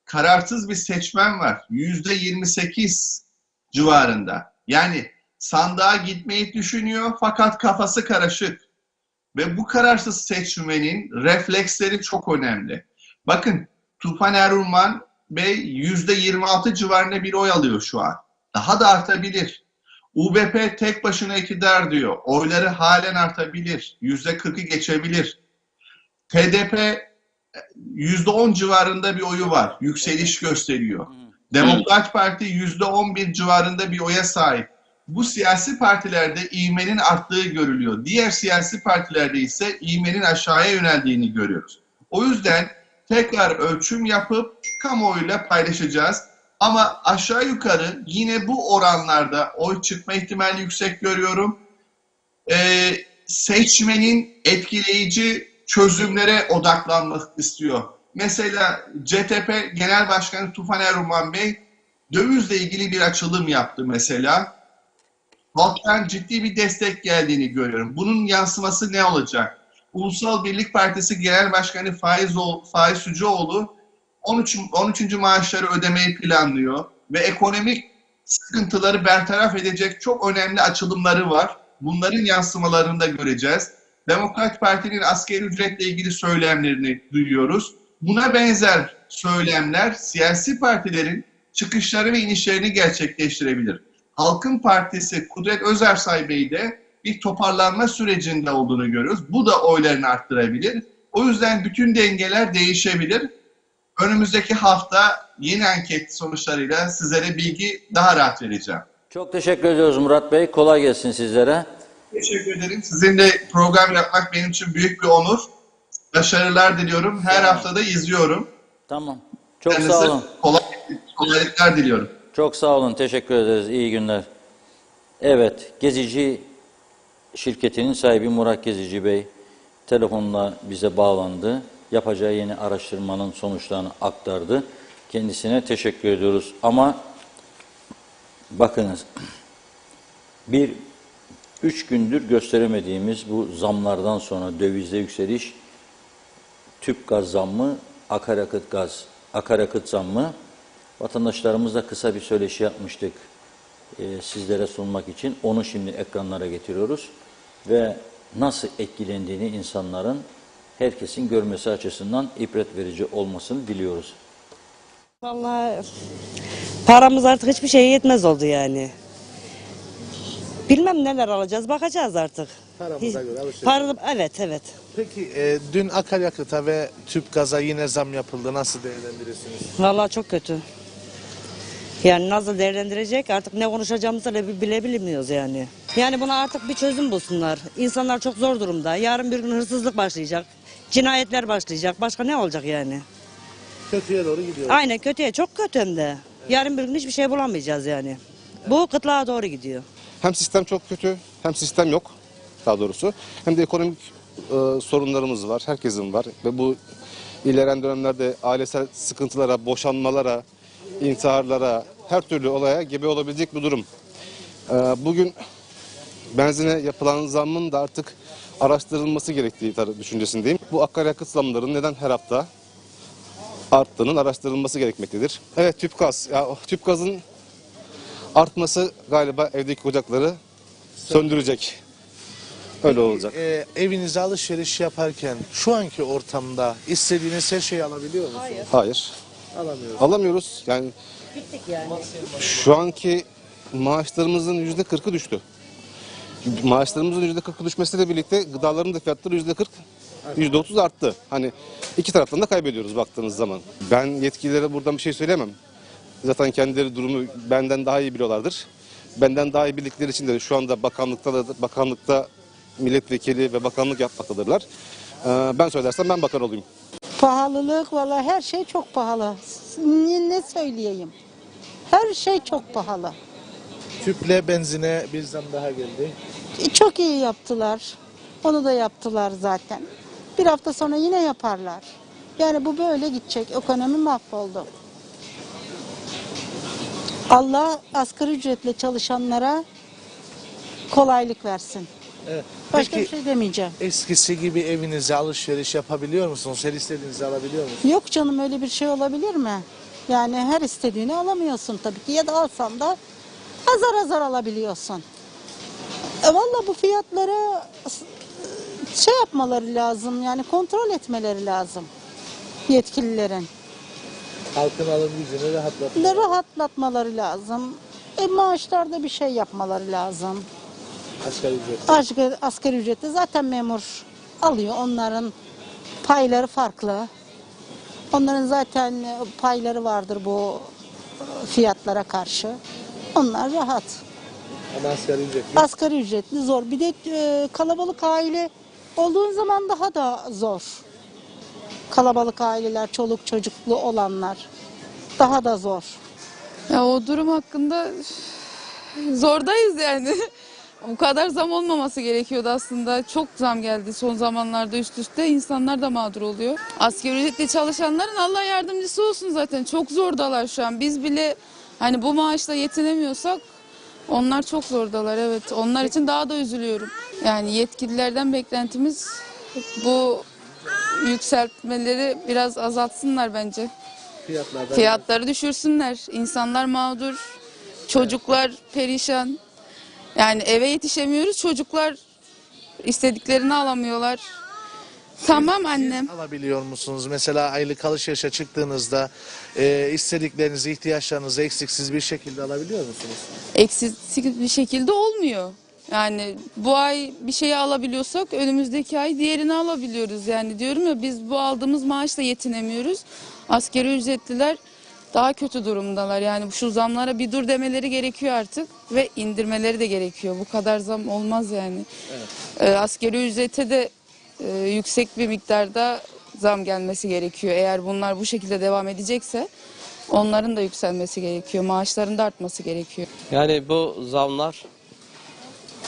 [SPEAKER 3] Kararsız bir seçmen var. %28 civarında. Yani sandığa gitmeyi düşünüyor fakat kafası karışık. Ve bu kararsız seçmenin refleksleri çok önemli. Bakın Tufan Erulman Bey %26 civarında bir oy alıyor şu an. Daha da artabilir. UBP tek başına iktidar diyor. Oyları halen artabilir. %40'ı geçebilir. HDP %10 civarında bir oyu var. Yükseliş gösteriyor. Demokrat Parti %11 civarında bir oya sahip. Bu siyasi partilerde ivmenin arttığı görülüyor. Diğer siyasi partilerde ise ivmenin aşağıya yöneldiğini görüyoruz. O yüzden tekrar ölçüm yapıp kamuoyuyla paylaşacağız. Ama aşağı yukarı yine bu oranlarda oy çıkma ihtimali yüksek görüyorum. Seçmenin etkileyici çözümlere odaklanmak istiyor. Mesela CTP Genel Başkanı Tufan Erman Bey dövizle ilgili bir açılım yaptı mesela. Halktan ciddi bir destek geldiğini görüyorum. Bunun yansıması ne olacak? Ulusal Birlik Partisi Genel Başkanı Faiz Sucuoğlu 13. maaşları ödemeyi planlıyor ve ekonomik sıkıntıları bertaraf edecek çok önemli açılımları var. Bunların yansımalarını da göreceğiz. Demokrat Parti'nin asgari ücretle ilgili söylemlerini duyuyoruz. Buna benzer söylemler siyasi partilerin çıkışları ve inişlerini gerçekleştirebilir. Halkın Partisi Kudret Özersay Bey de bir toparlanma sürecinde olduğunu görüyoruz. Bu da oylarını arttırabilir. O yüzden bütün dengeler değişebilir. Önümüzdeki hafta yeni anket sonuçlarıyla sizlere bilgi daha rahat vereceğim.
[SPEAKER 2] Çok teşekkür ediyoruz Murat Bey. Kolay gelsin sizlere.
[SPEAKER 3] Teşekkür ederim. Sizinle program yapmak benim için büyük bir onur. Başarılar diliyorum. Her haftada izliyorum.
[SPEAKER 2] Tamam. Çok
[SPEAKER 3] Kendinize
[SPEAKER 2] sağ olun.
[SPEAKER 3] kolaylıklar diliyorum.
[SPEAKER 2] Çok sağ olun. Teşekkür ederiz. İyi günler. Evet, Gezici şirketinin sahibi Murat Gezici Bey telefonla bize bağlandı. Yapacağı yeni araştırmanın sonuçlarını aktardı. Kendisine teşekkür ediyoruz. Ama bakınız, 3 gündür gösteremediğimiz bu zamlardan sonra dövizde yükseliş, tüp gaz zammı, akaryakıt zammı, vatandaşlarımızla kısa bir söyleşi yapmıştık sizlere sunmak için. Onu şimdi ekranlara getiriyoruz ve nasıl etkilendiğini insanların, herkesin görmesi açısından ibret verici olmasını diliyoruz.
[SPEAKER 4] Vallahi paramız artık hiçbir şeye yetmez oldu yani. Bilmem neler alacağız, bakacağız artık.
[SPEAKER 5] Paramıza göre alışveriş.
[SPEAKER 4] Evet.
[SPEAKER 5] Peki dün akaryakıta ve tüp gaza yine zam yapıldı. Nasıl değerlendirirsiniz?
[SPEAKER 4] Vallahi çok kötü. Yani nasıl değerlendirecek artık, ne konuşacağımızı bile bilmiyoruz yani. Yani buna artık bir çözüm bulsunlar. İnsanlar çok zor durumda. Yarın bir gün hırsızlık başlayacak. Cinayetler başlayacak. Başka ne olacak yani?
[SPEAKER 5] Kötüye doğru gidiyor.
[SPEAKER 4] Aynen, kötüye, çok kötü hem de. Yarın bir gün hiçbir şey bulamayacağız yani. Bu kıtlığa doğru gidiyor.
[SPEAKER 6] Hem sistem çok kötü, hem sistem yok daha doğrusu. Hem de ekonomik sorunlarımız var, herkesin var. Ve bu ilerleyen dönemlerde ailesel sıkıntılara, boşanmalara, intiharlara, her türlü olaya gebe olabilecek bir durum. Bugün benzine yapılan zammın da artık araştırılması gerektiği düşüncesindeyim. Bu akaryakıt zamlarının neden her hafta arttığının araştırılması gerekmektedir. Evet, tüp gaz. Ya, tüp gazın artması galiba evdeki ocakları söndürecek. Öyle olacak.
[SPEAKER 5] Evinize alışveriş yaparken şu anki ortamda istediğiniz her şeyi alabiliyor musunuz?
[SPEAKER 6] Hayır.
[SPEAKER 5] Alamıyoruz.
[SPEAKER 6] Alamıyoruz. Yani
[SPEAKER 4] Bittik yani.
[SPEAKER 6] şu anki maaşlarımızın %40'ı düştü. Maaşlarımızın %40'ı düşmesiyle birlikte gıdaların da fiyatları %40, %30 arttı. Hani iki taraftan da kaybediyoruz baktığınız zaman. Ben yetkililere buradan bir şey söylemem. Zaten kendileri durumu benden daha iyi biliyorlardır. Benden daha iyi bildikleri için de şu anda bakanlıkta milletvekili ve bakanlık yapmaktadırlar. Ben söylersem ben bakan olayım.
[SPEAKER 7] Pahalılık, vallahi her şey çok pahalı. Ne söyleyeyim? Her şey çok pahalı.
[SPEAKER 5] Tüple benzine bir zam daha geldi.
[SPEAKER 7] Çok iyi yaptılar. Onu da yaptılar zaten. Bir hafta sonra yine yaparlar. Yani bu böyle gidecek. Ekonomi mahvoldu. Allah asgari ücretle çalışanlara kolaylık versin.
[SPEAKER 5] Evet.
[SPEAKER 7] Başka
[SPEAKER 5] Peki
[SPEAKER 7] bir şey demeyeceğim.
[SPEAKER 5] eskisi gibi evinize alışveriş yapabiliyor musunuz? Her istediğinizi alabiliyor musunuz?
[SPEAKER 7] Yok canım, öyle bir şey olabilir mi? Yani her istediğini alamıyorsun tabii ki. Ya da alsan da azar azar alabiliyorsun. Valla bu fiyatları şey yapmaları lazım, yani kontrol etmeleri lazım yetkililerin.
[SPEAKER 5] Halkın alım gücünü rahatlatmak.
[SPEAKER 7] Rahatlatmaları lazım. Maaşlarda bir şey yapmaları lazım.
[SPEAKER 5] Asgari ücret.
[SPEAKER 7] Asgari ücreti zaten memur alıyor. Onların payları farklı. Onların zaten payları vardır bu fiyatlara karşı. Onlar rahat.
[SPEAKER 5] Ama asgari ücretli.
[SPEAKER 7] Asgari ücretli zor. Bir de kalabalık aile olduğun zaman daha da zor. Kalabalık aileler, çoluk çocuklu olanlar daha da zor.
[SPEAKER 8] Ya o durum hakkında zordayız yani. O kadar zam olmaması gerekiyordu aslında. Çok zam geldi son zamanlarda üst üste. İnsanlar da mağdur oluyor. Asgari ücretli çalışanların Allah yardımcısı olsun zaten. Çok zordalar şu an. Biz bile hani bu maaşla yetinemiyorsak onlar çok zordalar, evet. Onlar için daha da üzülüyorum. Yani yetkililerden beklentimiz bu yükseltmeleri biraz azaltsınlar bence. Fiyatları düşürsünler. İnsanlar mağdur. Çocuklar perişan. Yani eve yetişemiyoruz. Çocuklar istediklerini alamıyorlar. Tamam annem.
[SPEAKER 5] Alabiliyor musunuz? Mesela aylık alışverişe çıktığınızda istediklerinizi, ihtiyaçlarınızı eksiksiz bir şekilde alabiliyor musunuz?
[SPEAKER 8] Eksiksiz bir şekilde olmuyor. Yani bu ay bir şeyi alabiliyorsak önümüzdeki ay diğerini alabiliyoruz. Yani diyorum ya biz bu aldığımız maaşla yetinemiyoruz. Asgari ücretliler daha kötü durumdalar. Yani şu zamlara bir dur demeleri gerekiyor artık ve indirmeleri de gerekiyor. Bu kadar zam olmaz yani. Evet. Asgari ücrete de yüksek bir miktarda zam gelmesi gerekiyor. Eğer bunlar bu şekilde devam edecekse onların da yükselmesi gerekiyor. Maaşların da artması gerekiyor.
[SPEAKER 9] Yani bu zamlar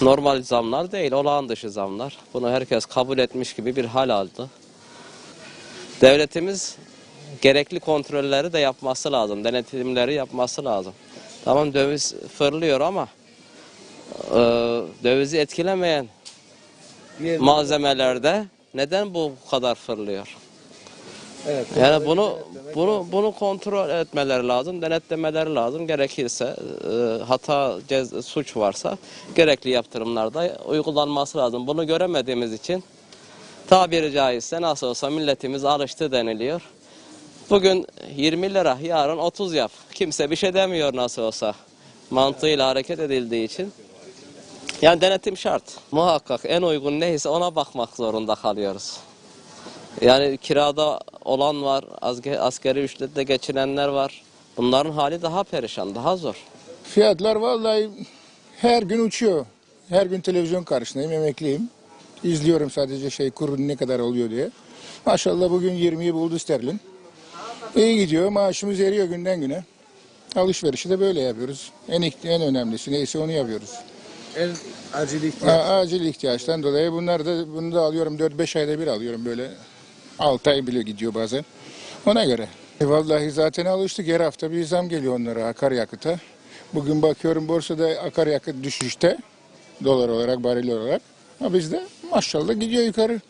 [SPEAKER 9] normal zamlar değil, olağan dışı zamlar. Bunu herkes kabul etmiş gibi bir hal aldı. Devletimiz gerekli kontrolleri de yapması lazım, denetimleri yapması lazım. Tamam döviz fırlıyor ama dövizi etkilemeyen malzemelerde neden bu kadar fırlıyor?
[SPEAKER 5] Evet.
[SPEAKER 9] Yani bunu kontrol etmeleri lazım, denetlemeleri lazım. Gerekirse hata, suç varsa gerekli yaptırımlar da uygulanması lazım. Bunu göremediğimiz için tabiri caizse nasıl olsa milletimiz alıştı deniliyor. Bugün 20 lira, yarın 30 yap. Kimse bir şey demiyor nasıl olsa. Mantığıyla hareket edildiği için. Yani denetim şart. Muhakkak en uygun neyse ona bakmak zorunda kalıyoruz. Yani kirada olan var, asgari ücretle geçinenler var. Bunların hali daha perişan, daha zor.
[SPEAKER 10] Fiyatlar vallahi her gün uçuyor. Her gün televizyon karşısındayım, emekliyim. İzliyorum sadece kurun ne kadar oluyor diye. Maşallah bugün 20'yi buldu sterlin. İyi gidiyor, maaşımız eriyor günden güne. Alışverişi de böyle yapıyoruz. En önemlisi neyse onu yapıyoruz.
[SPEAKER 5] En acil ihtiyaç.
[SPEAKER 10] Acil ihtiyaçtan dolayı bunu da alıyorum 4-5 ayda bir alıyorum böyle. 6 ay bile gidiyor bazen. Ona göre. Vallahi zaten alıştık. Her hafta bir zam geliyor onlara akaryakıta. Bugün bakıyorum borsada akaryakıt düşüşte. Dolar olarak, baril olarak. Ama bizde maşallah gidiyor yukarı.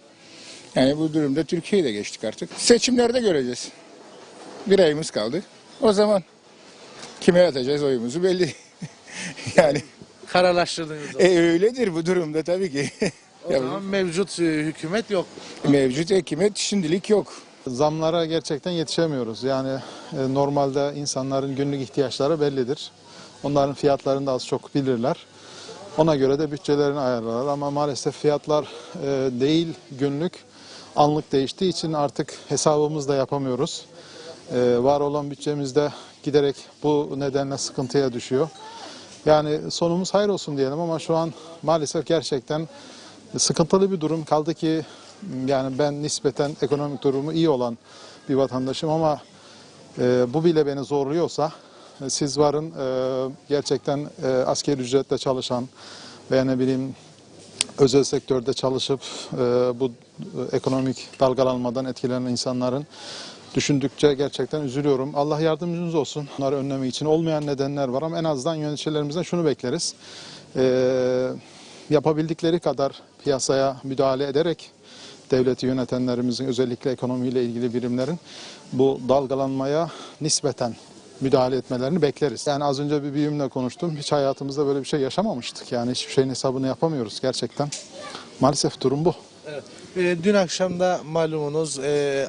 [SPEAKER 10] Yani bu durumda Türkiye'yi de geçtik artık. Seçimlerde göreceğiz. Bir ayımız kaldı. O zaman kime atacağız oyumuzu belli. Yani
[SPEAKER 5] Kararlaştırdığınız zaman.
[SPEAKER 10] öyledir bu durumda tabii ki.
[SPEAKER 5] O zaman mevcut hükümet yok.
[SPEAKER 10] Mevcut hükümet şimdilik yok.
[SPEAKER 11] Zamlara gerçekten yetişemiyoruz. Yani normalde insanların günlük ihtiyaçları bellidir. Onların fiyatlarını da az çok bilirler. Ona göre de bütçelerini ayarlarlar ama maalesef fiyatlar değil günlük, anlık değiştiği için artık hesabımızı da yapamıyoruz. Var olan bütçemizde giderek bu nedenle sıkıntıya düşüyor. Yani sonumuz hayır olsun diyelim ama şu an maalesef gerçekten sıkıntılı bir durum. Kaldı ki yani ben nispeten ekonomik durumu iyi olan bir vatandaşım ama bu bile beni zorluyorsa siz varın gerçekten asgari ücretle çalışan veya ne bileyim özel sektörde çalışıp bu ekonomik dalgalanmadan etkilenen insanların düşündükçe gerçekten üzülüyorum. Allah yardımcınız olsun. Bunları önlemek için olmayan nedenler var ama en azından yöneticilerimizden şunu bekleriz. Yapabildikleri kadar piyasaya müdahale ederek devleti yönetenlerimizin özellikle ekonomiyle ilgili birimlerin bu dalgalanmaya nispeten müdahale etmelerini bekleriz. Yani az önce bir büyüğümle konuştum. Hiç hayatımızda böyle bir şey yaşamamıştık. Yani hiçbir şeyin hesabını yapamıyoruz gerçekten. Maalesef durum bu.
[SPEAKER 5] Evet. Dün akşam da malumunuz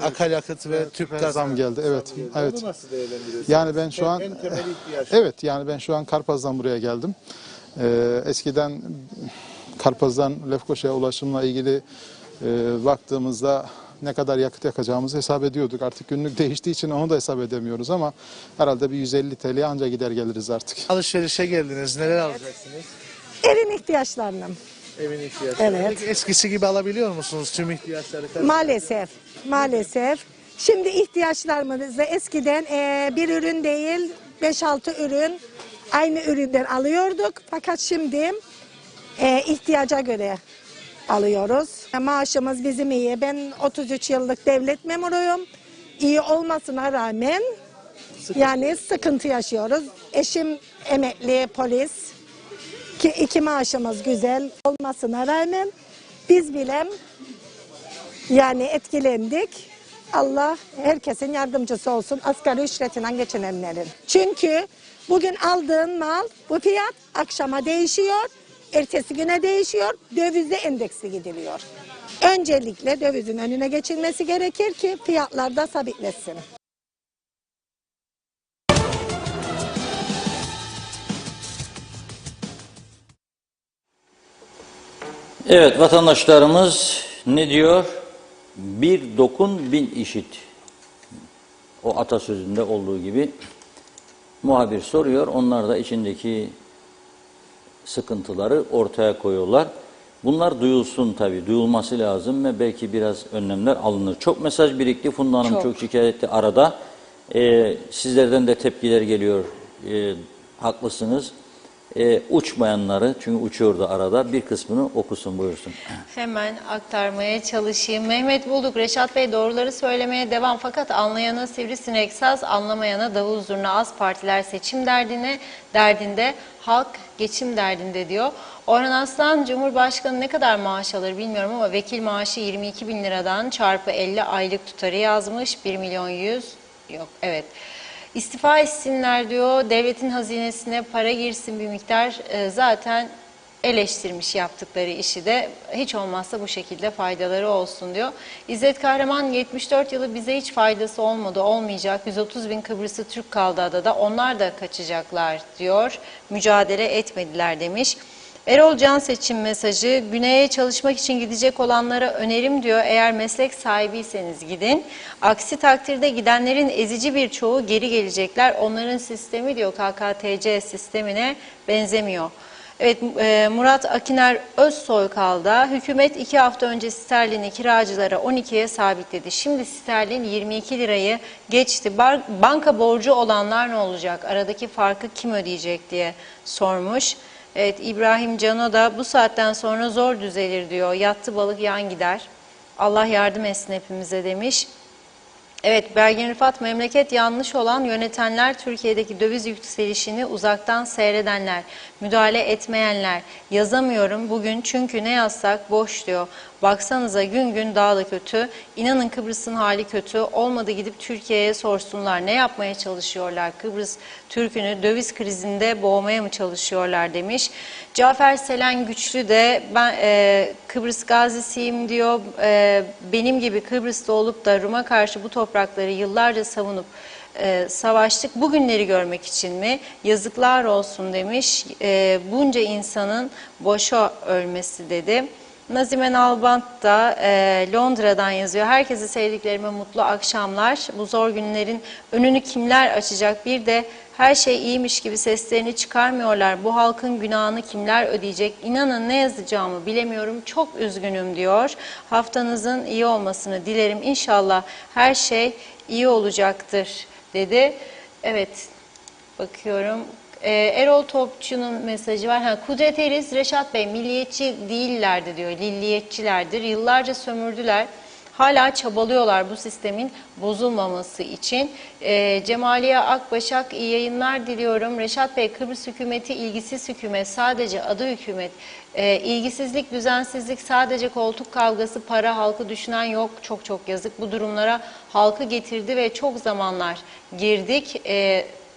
[SPEAKER 5] akaryakıt ve tüp
[SPEAKER 11] Zam geldi. Evet. Evet.
[SPEAKER 5] Bunu nasıl değerlendiriyorsunuz?
[SPEAKER 11] Yani ben şu an
[SPEAKER 5] En temel ihtiyaç.
[SPEAKER 11] evet yani ben şu an Karpaz'dan buraya geldim. Eskiden Karpaz'dan Lefkoşa'ya ulaşımla ilgili baktığımızda ne kadar yakıt yakacağımızı hesap ediyorduk. Artık günlük değiştiği için onu da hesap edemiyoruz ama herhalde bir 150 TL anca gider geliriz artık.
[SPEAKER 5] Alışverişe geldiniz. Neler alacaksınız?
[SPEAKER 12] Evin ihtiyaçlarını.
[SPEAKER 5] Evin ihtiyaçları.
[SPEAKER 12] Evet.
[SPEAKER 5] Peki eskisi gibi alabiliyor musunuz tüm ihtiyaçları?
[SPEAKER 12] Maalesef. Şimdi ihtiyaçlarımızı eskiden bir ürün değil 5-6 ürün aynı üründen alıyorduk. Fakat şimdi ihtiyaca göre alıyoruz. Maaşımız bizim iyi. Ben 33 yıllık devlet memuruyum. İyi olmasına rağmen yani sıkıntı yaşıyoruz. Eşim emekli polis. İki maaşımız güzel olmasına rağmen biz bile yani etkilendik. Allah herkesin yardımcısı olsun asgari ücretinden geçinenlerin. Çünkü bugün aldığın mal bu fiyat akşama değişiyor, ertesi güne değişiyor, dövizle endeksli gidiliyor. Öncelikle dövizin önüne geçilmesi gerekir ki fiyatlar da sabitlesin.
[SPEAKER 2] Evet, vatandaşlarımız ne diyor? Bir dokun bin işit. O atasözünde olduğu gibi muhabir soruyor. Onlar da içindeki sıkıntıları ortaya koyuyorlar. Bunlar duyulsun tabii. Duyulması lazım ve belki biraz önlemler alınır. Çok mesaj birikti. Funda Hanım çok şikayet etti arada. Sizlerden de tepkiler geliyor. Haklısınız. Uçmayanları, çünkü uçuyordu arada, bir kısmını okusun, buyursun.
[SPEAKER 1] Hemen aktarmaya çalışayım. Mehmet Bulduk, Reşat Bey doğruları söylemeye devam, fakat anlayana sivrisinek saz, anlamayana davul zurna. Az partiler seçim derdinde, halk geçim derdinde diyor. Orhan Aslan, Cumhurbaşkanı ne kadar maaş alır bilmiyorum ama vekil maaşı 22 bin liradan çarpı 50 aylık tutarı yazmış. 1.100.000 yok, evet. İstifa etsinler diyor, devletin hazinesine para girsin bir miktar, zaten eleştirmiş yaptıkları işi de, hiç olmazsa bu şekilde faydaları olsun diyor. İzzet Kahraman, 74 yılı bize hiç faydası olmadı, olmayacak, 130 bin Kıbrıslı Türk kaldı adada, onlar da kaçacaklar diyor, mücadele etmediler demiş. Erol Can seçim mesajı, güneye çalışmak için gidecek olanlara önerim diyor, eğer meslek sahibiyseniz gidin. Aksi takdirde gidenlerin ezici bir çoğu geri gelecekler. Onların sistemi diyor KKTC sistemine benzemiyor. Evet, Murat Akiner Özsoykal'da hükümet 2 hafta önce sterlini kiracılara 12'ye sabitledi. Şimdi sterlin 22 lirayı geçti. Banka borcu olanlar ne olacak? Aradaki farkı kim ödeyecek diye sormuş. Evet, İbrahim Cano da bu saatten sonra zor düzelir diyor. Yattı balık yan gider. Allah yardım etsin hepimize demiş. Evet, Belgin Rıfat, memleket yanlış olan yönetenler, Türkiye'deki döviz yükselişini uzaktan seyredenler, müdahale etmeyenler. Yazamıyorum bugün çünkü ne yazsak boş diyor. Baksanıza gün gün daha da kötü. İnanın Kıbrıs'ın hali kötü. Olmadı gidip Türkiye'ye sorsunlar. Ne yapmaya çalışıyorlar? Kıbrıs Türk'ünü döviz krizinde boğmaya mı çalışıyorlar demiş. Cafer Selen Güçlü de ben Kıbrıs gazisiyim diyor. Benim gibi Kıbrıs'ta olup da Rum'a karşı bu toprakları yıllarca savunup savaştık. Bugünleri görmek için mi? Yazıklar olsun demiş. Bunca insanın boşa ölmesi dedi. Nazimen Albant da Londra'dan yazıyor. Herkese sevdiklerime mutlu akşamlar. Bu zor günlerin önünü kimler açacak? Bir de her şey iyiymiş gibi seslerini çıkarmıyorlar. Bu halkın günahını kimler ödeyecek? İnanın ne yazacağımı bilemiyorum. Çok üzgünüm diyor. Haftanızın iyi olmasını dilerim. İnşallah her şey iyi olacaktır dedi. Evet, bakıyorum. Erol Topçu'nun mesajı var. Kudret Eriz, Reşat Bey milliyetçi değillerdi diyor, milliyetçilerdir. Yıllarca sömürdüler. Hala çabalıyorlar bu sistemin bozulmaması için. Cemaliye Akbaşak, iyi yayınlar diliyorum. Reşat Bey, Kıbrıs hükümeti ilgisiz hükümet, sadece adı hükümet. İlgisizlik, düzensizlik, sadece koltuk kavgası, para, halkı düşünen yok. Çok çok yazık. Bu durumlara halkı getirdi ve çok zamanlar girdik.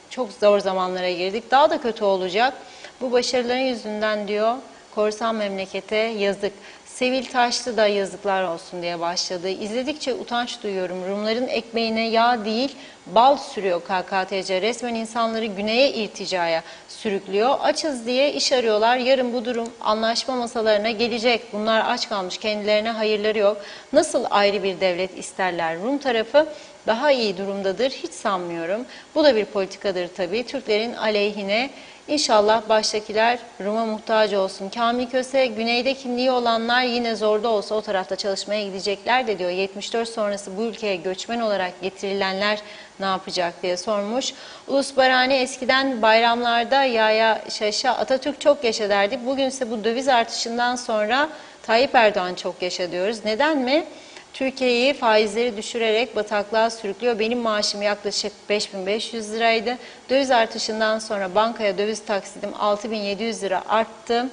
[SPEAKER 1] Çok zor zamanlara girdik. Daha da kötü olacak. Bu başarıların yüzünden diyor, korsan memlekete yazık. Sevil Taşlı da yazıklar olsun diye başladı. İzledikçe utanç duyuyorum. Rumların ekmeğine yağ değil, bal sürüyor KKTC. Resmen insanları güneye irticaya sürüklüyor. Açız diye iş arıyorlar. Yarın bu durum anlaşma masalarına gelecek. Bunlar aç kalmış, kendilerine hayırları yok. Nasıl ayrı bir devlet isterler? Rum tarafı daha iyi durumdadır? Hiç sanmıyorum. Bu da bir politikadır tabii. Türklerin aleyhine. İnşallah baştakiler Rum'a muhtaç olsun. Kamil Köse, güneyde kimliği olanlar yine zorda olsa o tarafta çalışmaya gidecekler de diyor. 74 sonrası bu ülkeye göçmen olarak getirilenler ne yapacak diye sormuş. Ulus Barani, eskiden bayramlarda yaya şaşa Atatürk çok yaşa derdik. Bugünse bu döviz artışından sonra Tayyip Erdoğan çok yaşa diyoruz. Neden mi? Türkiye'yi faizleri düşürerek bataklığa sürüklüyor. Benim maaşım yaklaşık 5.500 liraydı. Döviz artışından sonra bankaya döviz taksidim 6.700 lira arttı.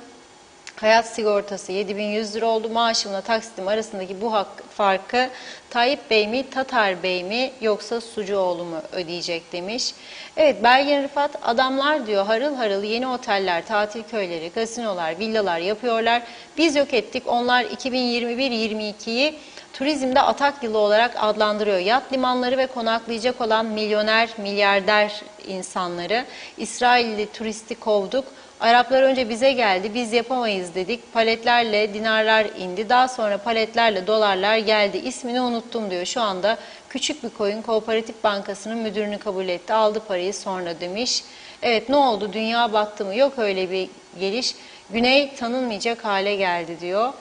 [SPEAKER 1] Hayat sigortası 7.100 lira oldu. Maaşımla taksitim arasındaki bu farkı Tayyip Bey mi, Tatar Bey mi yoksa Sucuoğlu mu ödeyecek demiş. Evet, Belgin Rıfat, adamlar diyor harıl harıl yeni oteller, tatil köyleri, kasinolar, villalar yapıyorlar. Biz yok ettik. Onlar 2021-22'yi turizmde atak yılı olarak adlandırıyor. Yat limanları ve konaklayacak olan milyoner, milyarder insanları. İsrailli turisti kovduk. Araplar önce bize geldi, biz yapamayız dedik. Paletlerle dinarlar indi. Daha sonra paletlerle dolarlar geldi. İsmini unuttum diyor. Şu anda küçük bir koyun Kooperatif Bankası'nın müdürünü kabul etti. Aldı parayı sonra demiş. Evet, ne oldu? Dünya battı mı? Yok öyle bir geliş. Güney tanınmayacak hale geldi diyor.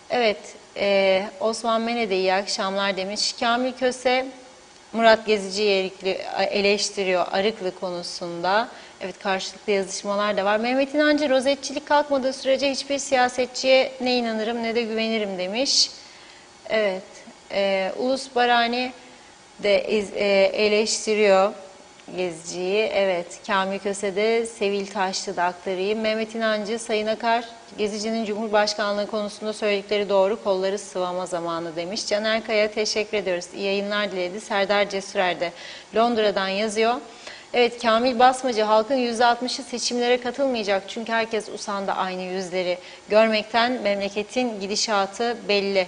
[SPEAKER 1] Evet, Osman Mene de iyi akşamlar demiş. Kamil Köse, Murat Gezici'yi eleştiriyor Arıklı konusunda. Evet, karşılıklı yazışmalar da var. Mehmet İnancı, rozetçilik kalkmadığı sürece hiçbir siyasetçiye ne inanırım ne de güvenirim demiş. Evet, Ulus Barani de eleştiriyor Gezici'yi. Evet, Kamil Köse'de Sevil Taşlı da aktarayım. Mehmet İnancı, Sayın Akar, Gezici'nin Cumhurbaşkanlığı konusunda söyledikleri doğru, kolları sıvama zamanı demiş. Caner Kaya, teşekkür ediyoruz. İyi yayınlar diledi. Serdar Cesurer de Londra'dan yazıyor. Evet, Kamil Basmacı, halkın %60'ı seçimlere katılmayacak çünkü herkes usandı aynı yüzleri görmekten, memleketin gidişatı belli.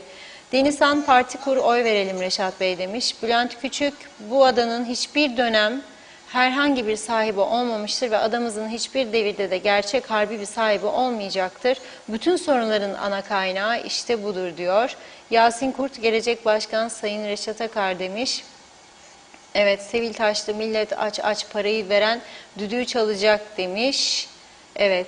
[SPEAKER 1] Denizhan, parti kur, oy verelim Reşat Bey demiş. Bülent Küçük, bu adanın hiçbir dönem herhangi bir sahibi olmamıştır ve adamızın hiçbir devirde de gerçek harbi bir sahibi olmayacaktır. Bütün sorunların ana kaynağı işte budur diyor. Yasin Kurt, Gelecek Başkan Sayın Reşat Akar demiş. Evet, Sevil Taşlı, millet aç aç parayı veren düdüğü çalacak demiş. Evet,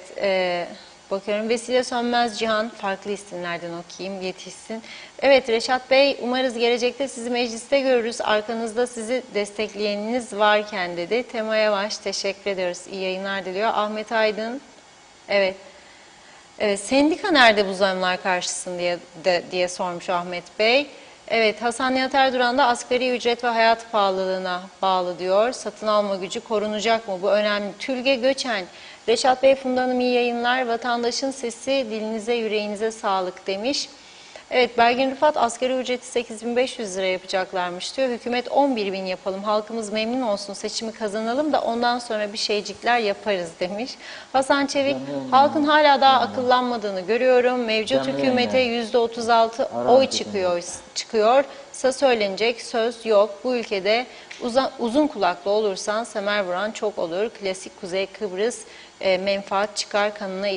[SPEAKER 1] bakıyorum. Vesile Sönmez Cihan, farklı isimlerden okuyayım, yetişsin. Evet Reşat Bey, umarız gelecekte sizi mecliste görürüz. Arkanızda sizi destekleyeniniz varken dedi. Tema Yavaş, teşekkür ediyoruz. İyi yayınlar diliyor. Ahmet Aydın, evet. Sendika nerede bu zamlar karşısında diye sormuş Ahmet Bey. Evet, Hasan Nihat Erduran da asgari ücret ve hayat pahalılığına bağlı diyor. Satın alma gücü korunacak mı? Bu önemli. Tülge Göçen, Reşat Bey, Funda Hanım iyi yayınlar. Vatandaşın sesi, dilinize, yüreğinize sağlık demiş. Evet, Belgin Rıfat, asgari ücreti 8.500 lira yapacaklarmış diyor. Hükümet 11.000 yapalım, halkımız memnun olsun, seçimi kazanalım da ondan sonra bir şeycikler yaparız demiş. Hasan Çevik, halkın hala daha akıllanmadığını görüyorum. Mevcut hükümete %36 oy çıkıyorsa söylenecek söz yok. Bu ülkede uzun kulaklı olursan semer vuran çok olur. Klasik Kuzey Kıbrıs menfaat çıkar kanına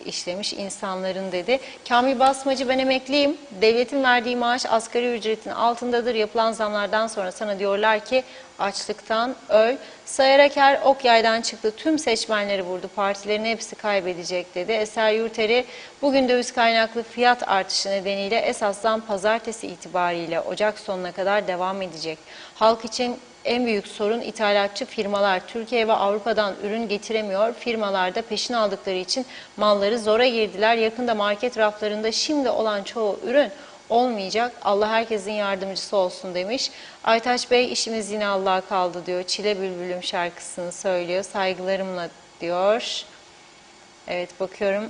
[SPEAKER 1] işlemiş insanların dedi. Kamil Basmacı, ben emekliyim. Devletin verdiği maaş asgari ücretin altındadır. Yapılan zamlardan sonra sana diyorlar ki açlıktan öl. Sayarak her ok yaydan çıktı. Tüm seçmenleri vurdu. Partilerin hepsi kaybedecek dedi. Eser Yurteri, bugün döviz kaynaklı fiyat artışı nedeniyle esas zam pazartesi itibariyle Ocak sonuna kadar devam edecek. Halk için en büyük sorun ithalatçı firmalar. Türkiye ve Avrupa'dan ürün getiremiyor. Firmalar da peşin aldıkları için malları zora girdiler. Yakında market raflarında şimdi olan çoğu ürün olmayacak. Allah herkesin yardımcısı olsun demiş. Aytaç Bey, işimiz yine Allah'a kaldı diyor. Çile Bülbülüm şarkısını söylüyor. Saygılarımla diyor. Evet, bakıyorum.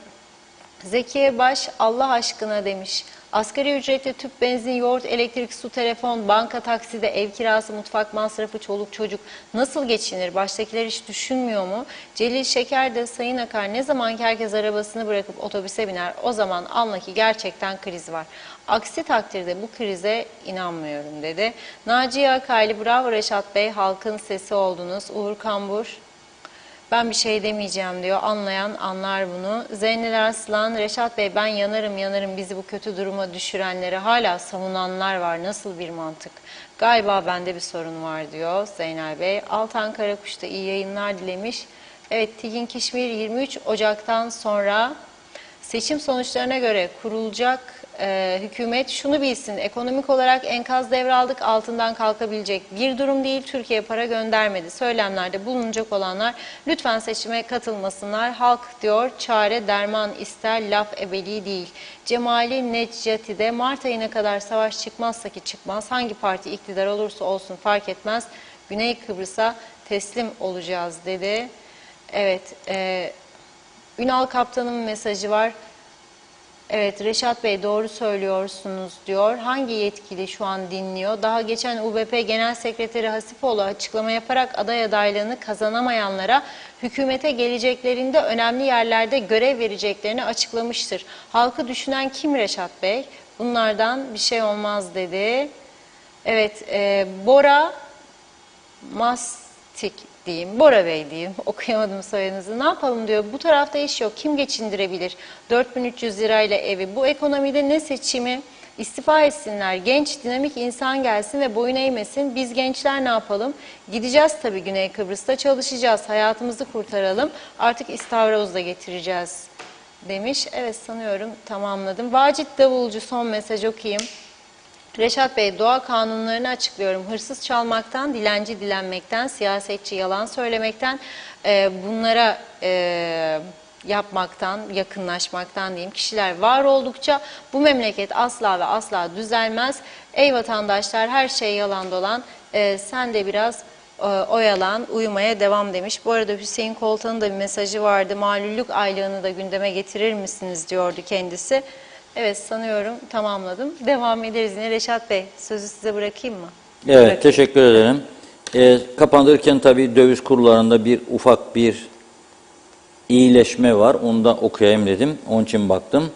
[SPEAKER 1] Zekiye Baş, Allah aşkına demiş. Asgari ücretle tüp, benzin, yoğurt, elektrik, su, telefon, banka, takside, ev kirası, mutfak masrafı, çoluk çocuk nasıl geçinir? Baştakiler hiç düşünmüyor mu? Celil Şeker de, Sayın Akar, ne zaman ki herkes arabasını bırakıp otobüse biner o zaman anla ki gerçekten kriz var. Aksi takdirde bu krize inanmıyorum dedi. Naciye Akaylı, bravo Reşat Bey, halkın sesi oldunuz. Uğur Kambur, Ben bir şey demeyeceğim diyor. Anlayan anlar bunu. Zeynel Arslan, Reşat Bey ben yanarım bizi bu kötü duruma düşürenleri hala savunanlar var. Nasıl bir mantık? Galiba bende bir sorun var diyor Zeynel Bey. Altan Karakuş da iyi yayınlar dilemiş. Evet, Tigin Kişmir 23 Ocak'tan sonra seçim sonuçlarına göre kurulacak hükümet şunu bilsin, ekonomik olarak enkaz devraldık, altından kalkabilecek bir durum değil, Türkiye para göndermedi. Söylemlerde bulunacak olanlar lütfen seçime katılmasınlar. Halk diyor çare derman ister, laf ebeli değil. Cemali Necati'de Mart ayına kadar savaş çıkmazsa ki çıkmaz, hangi parti iktidar olursa olsun fark etmez, Güney Kıbrıs'a teslim olacağız dedi. Evet, Ünal Kaptan'ın mesajı var. Evet, Reşat Bey doğru söylüyorsunuz diyor. Hangi yetkili şu an dinliyor? Daha geçen UBP Genel Sekreteri Hasipoğlu açıklama yaparak aday adaylığını kazanamayanlara hükümete geleceklerinde önemli yerlerde görev vereceklerini açıklamıştır. Halkı düşünen kim Reşat Bey? Bunlardan bir şey olmaz dedi. Evet, Bora Mastik diyeyim, Bora Bey diyeyim, okuyamadım soyadınızı. Ne yapalım diyor, bu tarafta iş yok, kim geçindirebilir 4300 lirayla evi, bu ekonomide ne seçimi, istifa etsinler, genç dinamik insan gelsin ve boyun eğmesin, biz gençler ne yapalım, gideceğiz tabii Güney Kıbrıs'ta çalışacağız, hayatımızı kurtaralım, artık istavroz da getireceğiz demiş. Evet, sanıyorum tamamladım. Vacit Davulcu son mesaj okuyayım. Reşat Bey, doğa kanunlarını açıklıyorum. Hırsız çalmaktan, dilenci dilenmekten, siyasetçi yalan söylemekten, bunlara yapmaktan, yakınlaşmaktan diyeyim. Kişiler var oldukça bu memleket asla ve asla düzelmez. Ey vatandaşlar, her şey yalan dolan, sen de biraz oyalan, uyumaya devam demiş. Bu arada Hüseyin Koltan'ın da bir mesajı vardı. Malüllük aylığını da gündeme getirir misiniz diyordu kendisi. Evet, sanıyorum tamamladım. Devam ederiz yine. Reşat Bey, sözü size bırakayım mı?
[SPEAKER 2] Evet, teşekkür ederim. Kapandırırken tabii döviz kurlarında ufak bir iyileşme var. Onu da okuyayım dedim. Onun için baktım.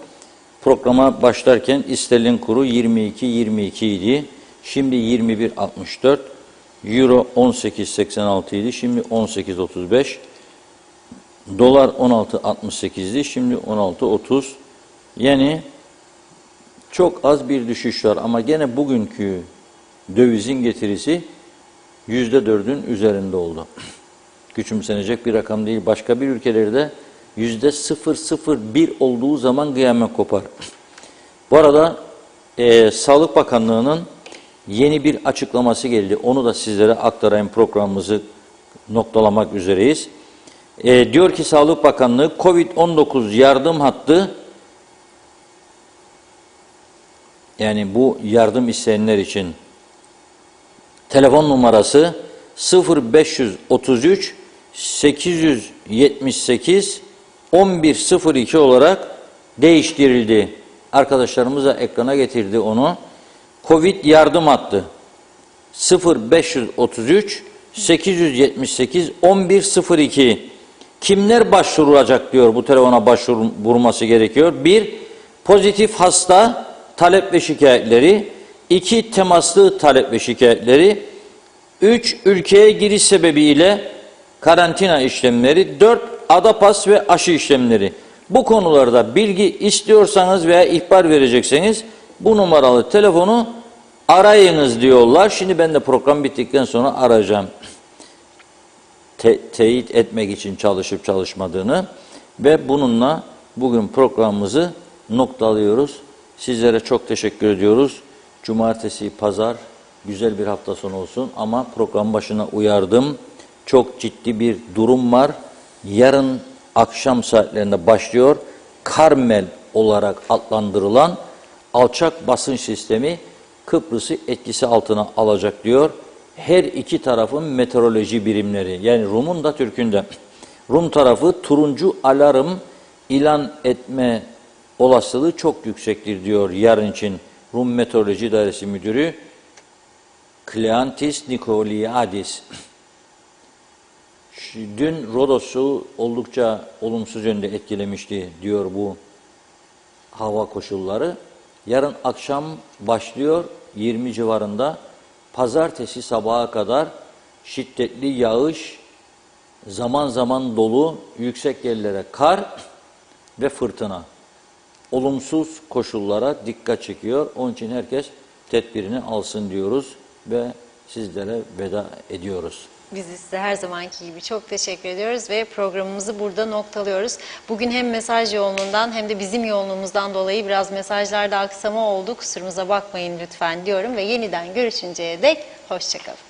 [SPEAKER 2] Programa başlarken sterlin kuru 22.22 idi. Şimdi 21.64. Euro 18.86 idi. Şimdi 18.35. Dolar 16.68 idi. Şimdi 16.30. Yani çok az bir düşüş var ama gene bugünkü dövizin getirisi %4'ün üzerinde oldu. Küçümsenecek bir rakam değil. Başka bir ülkelerde %0,01 olduğu zaman kıyamet kopar. Bu arada Sağlık Bakanlığı'nın yeni bir açıklaması geldi. Onu da sizlere aktarayım, programımızı noktalamak üzereyiz. Diyor ki Sağlık Bakanlığı COVID-19 yardım hattı, yani bu yardım isteyenler için telefon numarası 0533 878 1102 olarak değiştirildi. Arkadaşlarımız da ekrana getirdi onu. Covid yardım hattı 0533 878 1102. Kimler başvurulacak diyor, bu telefona başvurulması gerekiyor. 1. Pozitif hasta talep ve şikayetleri. 2. Temaslı talep ve şikayetleri. 3. Ülkeye giriş sebebiyle karantina işlemleri. 4. Adapas ve aşı işlemleri. Bu konularda bilgi istiyorsanız veya ihbar verecekseniz bu numaralı telefonu arayınız diyorlar. Şimdi ben de program bittikten sonra arayacağım. Teyit etmek için çalışıp çalışmadığını ve bununla bugün programımızı noktalıyoruz. Sizlere çok teşekkür ediyoruz. Cumartesi, pazar güzel bir hafta sonu olsun ama program başına uyardım. Çok ciddi bir durum var. Yarın akşam saatlerinde başlıyor. Karmel olarak adlandırılan alçak basınç sistemi Kıbrıs'ı etkisi altına alacak diyor. Her iki tarafın meteoroloji birimleri, yani Rum'un da Türk'ün de. Rum tarafı turuncu alarm ilan etme olasılığı çok yüksektir diyor yarın için Rum Meteoroloji Dairesi Müdürü Kleantis Nikoliadis. Dün Rodos'u oldukça olumsuz yönde etkilemişti diyor bu hava koşulları. Yarın akşam başlıyor 20 civarında. Pazartesi sabaha kadar şiddetli yağış zaman zaman dolu, yüksek yerlere kar ve fırtına. Olumsuz koşullara dikkat çekiyor. Onun için herkes tedbirini alsın diyoruz ve sizlere veda ediyoruz.
[SPEAKER 1] Biz de size her zamanki gibi çok teşekkür ediyoruz ve programımızı burada noktalıyoruz. Bugün hem mesaj yoğunluğundan hem de bizim yoğunluğumuzdan dolayı biraz mesajlarda aksama oldu. Kusurumuza bakmayın lütfen diyorum ve yeniden görüşünceye dek hoşça kalın.